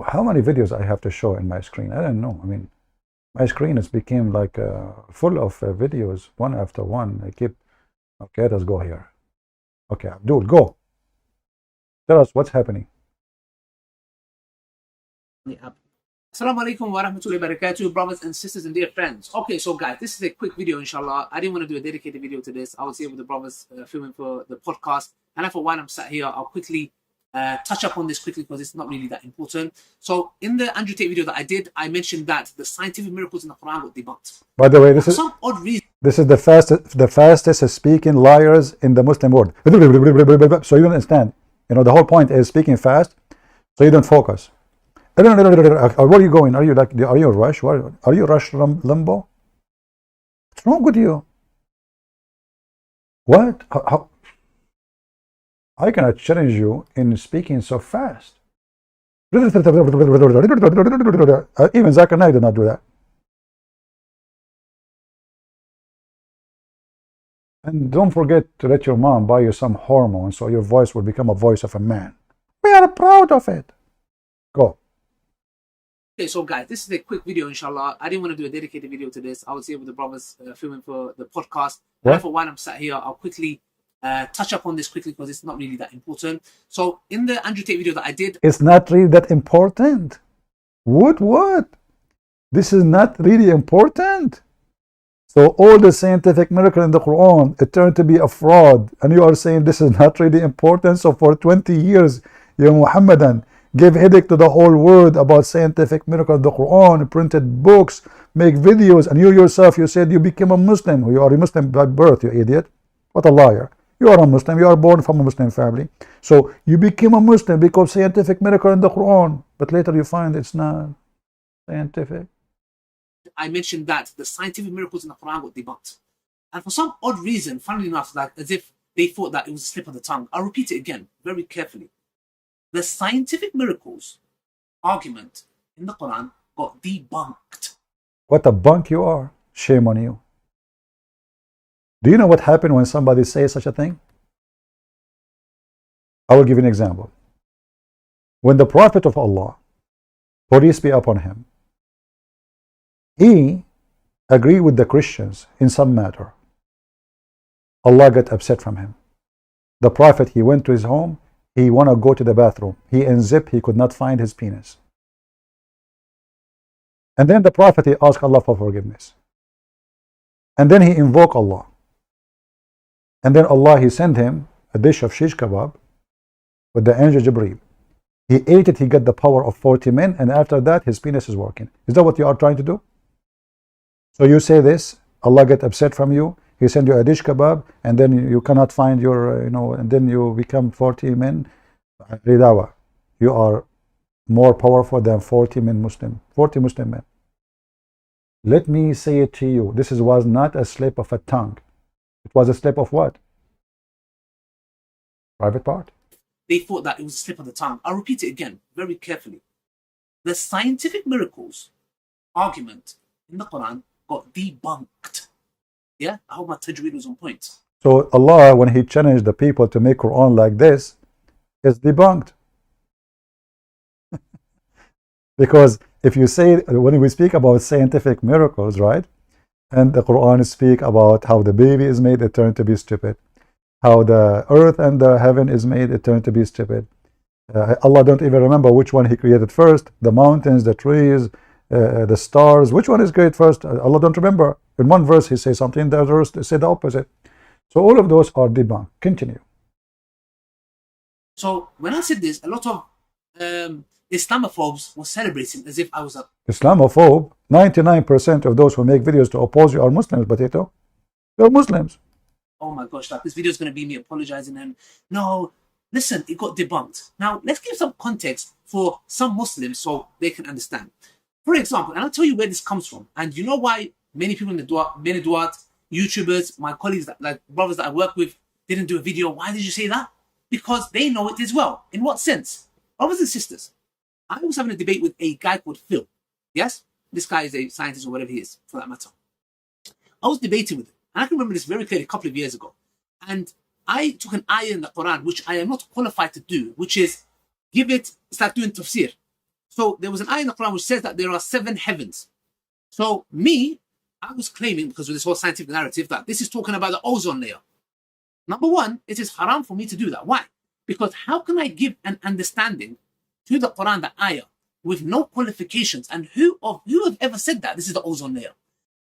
How many videos I have to show in my screen? I don't know. I mean, my screen has become like full of videos, one after one. I keep, okay, let's go here. Okay, Abdul, go. Tell us what's happening. Assalamu alaikum wa rahmatullahi wa barakatuh, brothers and sisters and dear friends. Okay, so guys, this is a quick video, inshallah. I didn't want to do a dedicated video to this. I was here with the brothers filming for the podcast. And I thought, while I'm sat here, I'll quickly touch up on this quickly because it's not really that important. So in the Andrew Tate video that I did, I mentioned that the scientific miracles in the Quran were debunked. By the way, this For is some odd reason, this is the fastest speaking liars in the Muslim world. So you don't understand. You know, the whole point is speaking fast, so you don't focus. Where are you going? Are you rush? Are you rush limbo? What's wrong with you? What? How? I cannot challenge you in speaking so fast. Even Zakir Naik did not do that. And don't forget to let your mom buy you some hormones so your voice will become a voice of a man. We are proud of it. Go. okay, so guys, this is a quick video, inshallah. I didn't want to do a dedicated video to this. I was here with the brothers filming for the podcast. And I thought, while I'm sat here, I'll quickly touch up on this quickly because it's not really that important. So in the Andrew Tate video that I did, It's not really that important. What? This is not really important. So all the scientific miracle in the Quran, it turned to be a fraud. And you are saying this is not really important. So for 20 years, you Muhammadan gave headache to the whole world about scientific miracle in the Quran, printed books, make videos, and you yourself, you said you became a Muslim. You are a Muslim by birth, you idiot. What a liar. You are a Muslim. You are born from a Muslim family. So you became a Muslim because scientific miracle in the Quran. But later you find it's not scientific. I mentioned that the scientific miracles in the Quran were debunked. And for some odd reason, funnily enough, like as if they thought that it was a slip of the tongue. I'll repeat it again very carefully. The scientific miracles argument in the Quran got debunked. What a bunk you are. Shame on you. Do you know what happened when somebody says such a thing? I will give you an example. When the Prophet of Allah peace be upon him, he agreed with the Christians in some matter. Allah got upset from him. The Prophet, he went to his home, he want to go to the bathroom. He unzipped, he could not find his penis. And then the Prophet, he asked Allah for forgiveness. And then he invoked Allah. And then Allah, he sent him a dish of shish kebab with the angel Jibreel. He ate it, he got the power of 40 men, and after that, his penis is working. Is that what you are trying to do? So you say this, Allah get upset from you, he send you a dish kebab, and then you cannot find your, and then you become 40 men. Ridawa, you are more powerful than 40 Muslim men. Let me say it to you, this was not a slip of a tongue. It was a slip of what? Private part. They thought that it was a slip of the tongue. I'll repeat it again, very carefully. The scientific miracles argument in the Quran got debunked. Yeah? I hope my tajweed was on point. So Allah, when he challenged the people to make Quran like this, is debunked. Because if you say, when we speak about scientific miracles, right? And the Quran speak about how the baby is made, it turned to be stupid. How the earth and the heaven is made, it turned to be stupid. Allah don't even remember which one he created first. The mountains, the trees, the stars. Which one is created first? Allah don't remember. In one verse he says something, the other verse they say the opposite. So all of those are debunked. Continue. So when I said this, a lot of Islamophobes were celebrating as if I was a Islamophobe, 99% of those who make videos to oppose you are Muslims, Potato. They're Muslims. oh my gosh, like this video is going to be me apologizing. And no, listen, it got debunked. Now, let's give some context for some Muslims so they can understand. For example, and I'll tell you where this comes from. And you know why many people in the Duat, YouTubers, my colleagues, like brothers that I work with, didn't do a video. Why did you say that? Because they know it as well. In what sense? Brothers and sisters, I was having a debate with a guy called Phil. Yes? This guy is a scientist or whatever he is, for that matter. I was debating with him. And I can remember this very clearly a couple of years ago. And I took an ayah in the Quran, which I am not qualified to do, which is it's like doing tafsir. So there was an ayah in the Quran which says that there are 7 heavens. So I was claiming, because of this whole scientific narrative, that this is talking about the ozone layer. Number one, it is haram for me to do that. Why? Because how can I give an understanding to the Quran, the ayah, with no qualifications? And who have ever said that this is the ozone layer?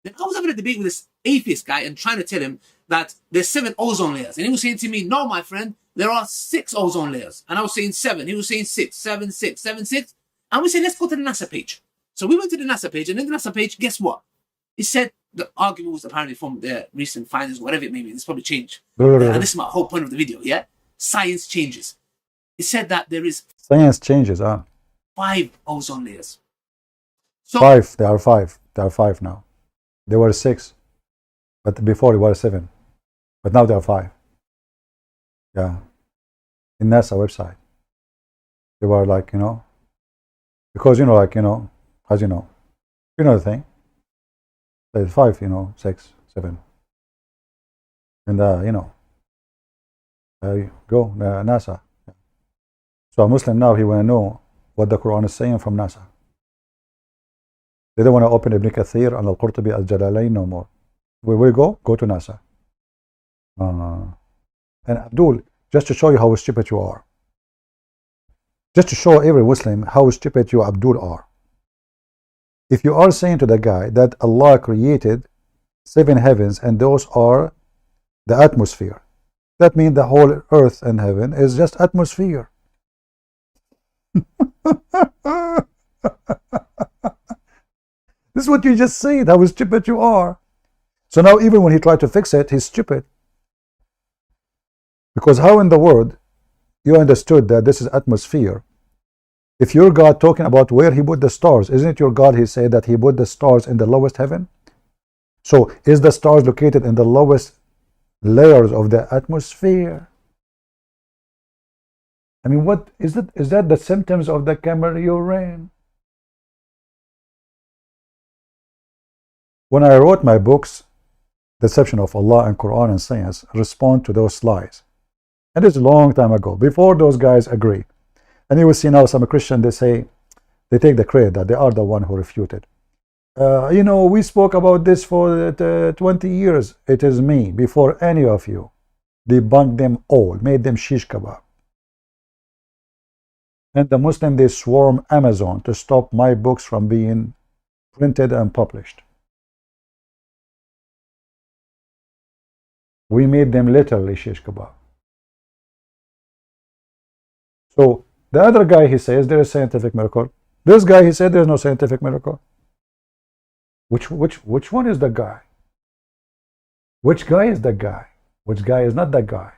Then I was having a debate with this atheist guy and trying to tell him that there's 7 ozone layers. And he was saying to me, no, my friend, there are 6 ozone layers. And I was saying 7. He was saying 6, 7, 6, 7, 6. And we said, let's go to the NASA page. So we went to the NASA page, and in the NASA page, guess what? It said the argument was apparently from their recent findings, whatever it may be. It's probably changed. And this is my whole point of the video, yeah? Science changes. It said that there is... Science changes, 5 ozone layers. So 5, there are 5. There are 5 now. There were 6. But before there were 7. But now there are 5. Yeah. In NASA website. They were like, because, as you know the thing. There's 5, 6, 7. And, go, NASA. So a Muslim now, he want to know what the Quran is saying from NASA. They don't want to open Ibn Kathir and Al-Qurtubi Al-Jalalain no more. Where will you go to NASA. And Abdul, just to show you how stupid you are. Just to show every Muslim how stupid you, Abdul, are. If you are saying to the guy that Allah created 7 heavens and those are the atmosphere, that means the whole earth and heaven is just atmosphere. This is what you just said, how stupid you are. So now even when he tried to fix it, he's stupid. Because how in the world you understood that this is atmosphere? If your God talking about where he put the stars, isn't it your God he said that he put the stars in the lowest heaven? So is the stars located in the lowest layers of the atmosphere? I mean, what is that? Is that the symptoms of the Cameroon? When I wrote my books, Deception of Allah and Quran and Science, respond to those lies. And it's a long time ago, before those guys agree. And you will see now some Christian, they say They take the credit that they are the one who refuted. You know, we spoke about this for 20 years. It is me, before any of you. Debunked them all, made them shish kebab. And the Muslim, they swarm Amazon to stop my books from being printed and published. We made them literally shish kebab. So the other guy, he says there is scientific miracle. This guy, he said there's no scientific miracle. Which one is the guy? Which guy is the guy? Which guy is not the guy?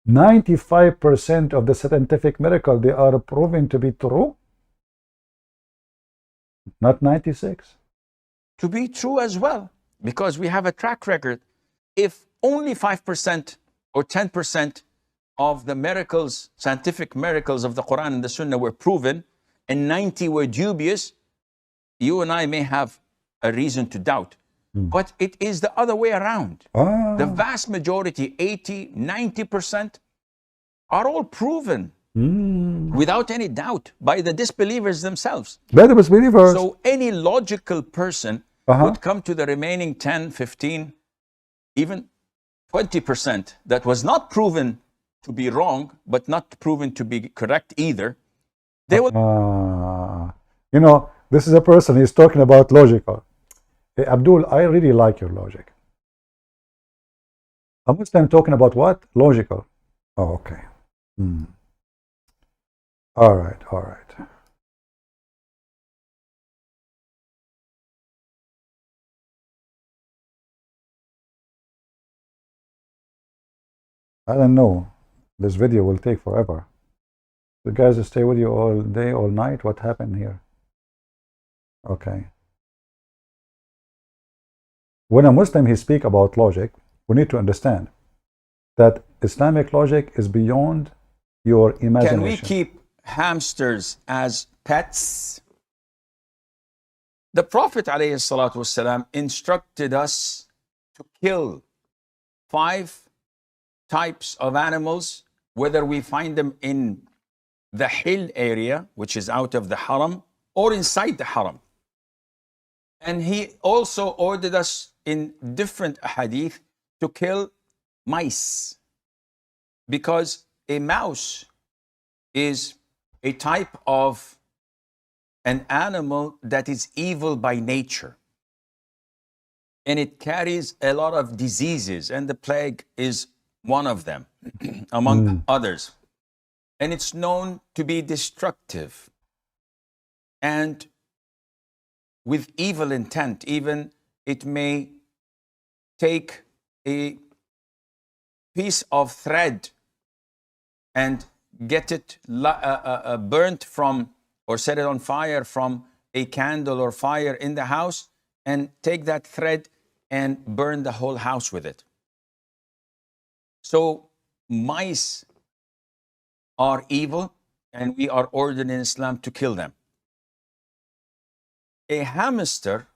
95% of the scientific miracle, they are proven to be true. Not 96. To be true as well, because we have a track record. If only 5% or 10% of the miracles, scientific miracles of the Quran and the Sunnah were proven, and 90 were dubious, you and I may have a reason to doubt. But it is the other way around. The vast majority, 80, 90%, are all proven without any doubt by the disbelievers themselves. By the disbelievers. So any logical person would come to the remaining 10, 15, even 20% that was not proven to be wrong, but not proven to be correct either. They will. You know, this is a person, he's talking about logical. Hey, Abdul, I really like your logic. A Muslim talking about what? Logical. Oh, okay. All right, all right. I don't know. This video will take forever. The guys will stay with you all day, all night. What happened here? Okay. When a Muslim he speak about logic, we need to understand that Islamic logic is beyond your imagination. Can we keep hamsters as pets? The Prophet ﷺ instructed us to kill 5 types of animals, whether we find them in the Hill area, which is out of the Haram, or inside the Haram. And he also ordered us in different hadith to kill mice, because a mouse is a type of an animal that is evil by nature. And it carries a lot of diseases, and the plague is one of them, among others. And it's known to be destructive and with evil intent. Even it may take a piece of thread and get it burnt from, or set it on fire from a candle or fire in the house, and take that thread and burn the whole house with it. So mice are evil, and we are ordered in Islam to kill them. A hamster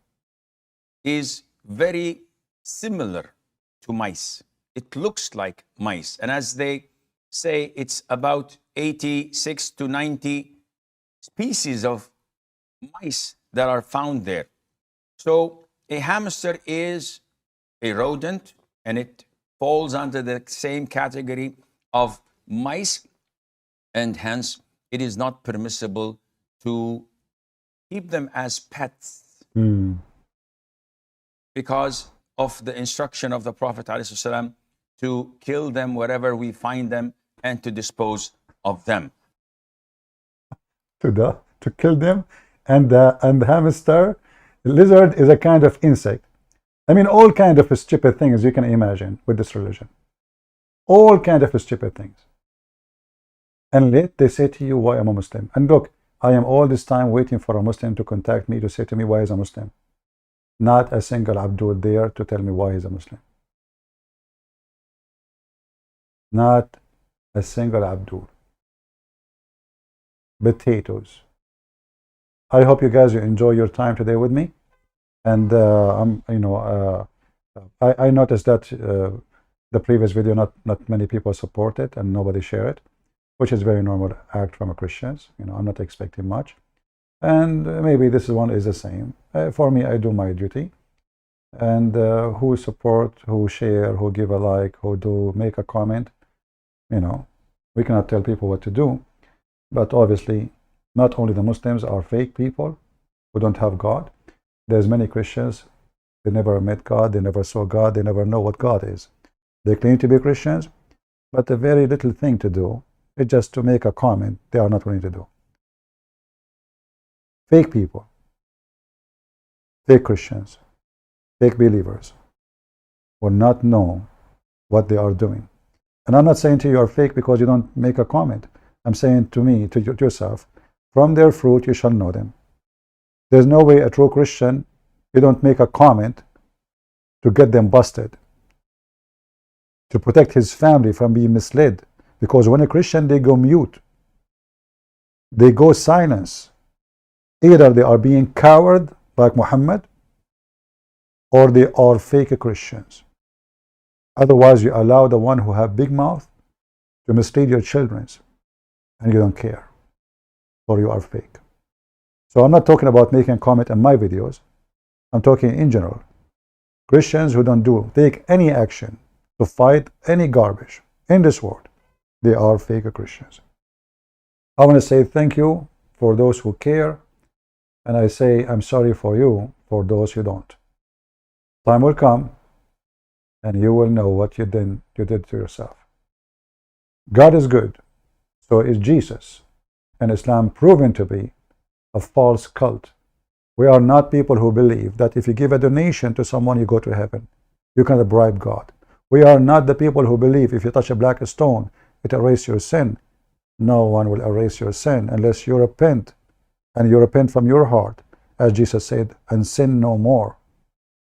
is very similar to mice. It looks like mice, and as they say, it's about 86 to 90 species of mice that are found there. So a hamster is a rodent, and it falls under the same category of mice, and hence it is not permissible to keep them as pets because of the instruction of the Prophet ﷺ to kill them wherever we find them and to dispose of them. To kill them, and the hamster, lizard is a kind of insect. I mean, all kind of stupid things you can imagine with this religion. All kind of stupid things. And yet they say to you, why am I Muslim? And look, I am all this time waiting for a Muslim to contact me to say to me, why is a Muslim? Not a single Abdul there to tell me why he's a Muslim. Not a single Abdul. Potatoes. I hope you guys enjoy your time today with me. And I noticed that the previous video, not many people support it and nobody share it. which is very normal act from a Christians. You know, I'm not expecting much. And maybe this one is the same. For me, I do my duty. And who support, who share, who give a like, who do make a comment, you know, we cannot tell people what to do. But obviously, not only the Muslims are fake people who don't have God. There's many Christians, they never met God, they never saw God, they never know what God is. They claim to be Christians, but a very little thing to do is just to make a comment they are not willing to do. Fake people, fake Christians, fake believers will not know what they are doing. And I'm not saying to you are fake because you don't make a comment. I'm saying to me, to yourself, from their fruit you shall know them. There's no way a true Christian, you don't make a comment to get them busted, to protect his family from being misled. Because when a Christian, they go mute, they go silence. Either they are being coward like Muhammad, or they are fake Christians. Otherwise, you allow the one who have big mouth to mislead your children, and you don't care, or you are fake. So I'm not talking about making a comment in my videos. I'm talking in general. Christians who don't take any action to fight any garbage in this world, they are fake Christians. I want to say thank you for those who care, and I say I'm sorry for you for those who don't. Time will come, and you will know what you did to yourself. God is good, so is Jesus, and Islam proven to be a false cult. We are not people who believe that if you give a donation to someone, you go to heaven. You cannot bribe God. We are not the people who believe if you touch a black stone, it erases your sin. No one will erase your sin unless you repent, and you repent from your heart, as Jesus said, and sin no more.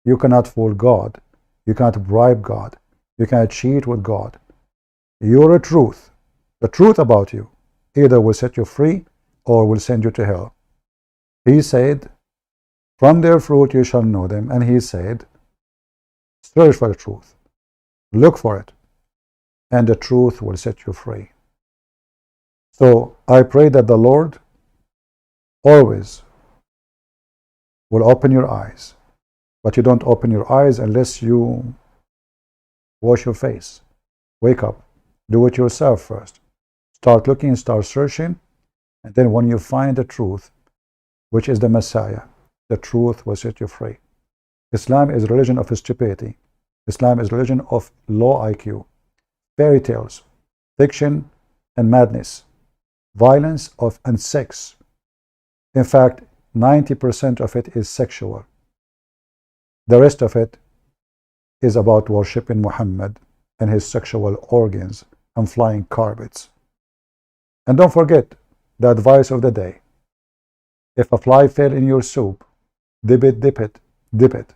You cannot fool God. You cannot bribe God. You cannot cheat with God. Your truth, the truth about you, either will set you free or will send you to hell. He said, from their fruit you shall know them. And he said, search for the truth. Look for it. And the truth will set you free. So I pray that the Lord always will open your eyes. But you don't open your eyes unless you wash your face. Wake up. Do it yourself first. Start looking, start searching. And then when you find the truth, which is the Messiah, the truth will set you free. Islam is a religion of stupidity. Islam is a religion of low IQ, fairy tales, fiction and madness, violence and sex. In fact, 90% of it is sexual. The rest of it is about worshipping Muhammad and his sexual organs and flying carpets. And don't forget the advice of the day. If a fly fell in your soup, dip it,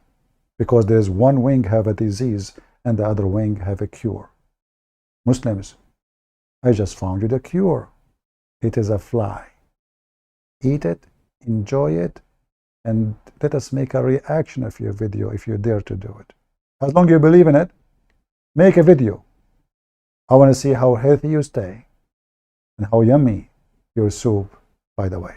because there is one wing have a disease and the other wing have a cure. Muslims, I just found you the cure. It is a fly. Eat it, enjoy it, and let us make a reaction of your video if you dare to do it. As long as you believe in it, make a video. I want to see how healthy you stay and how yummy your soup, by the way.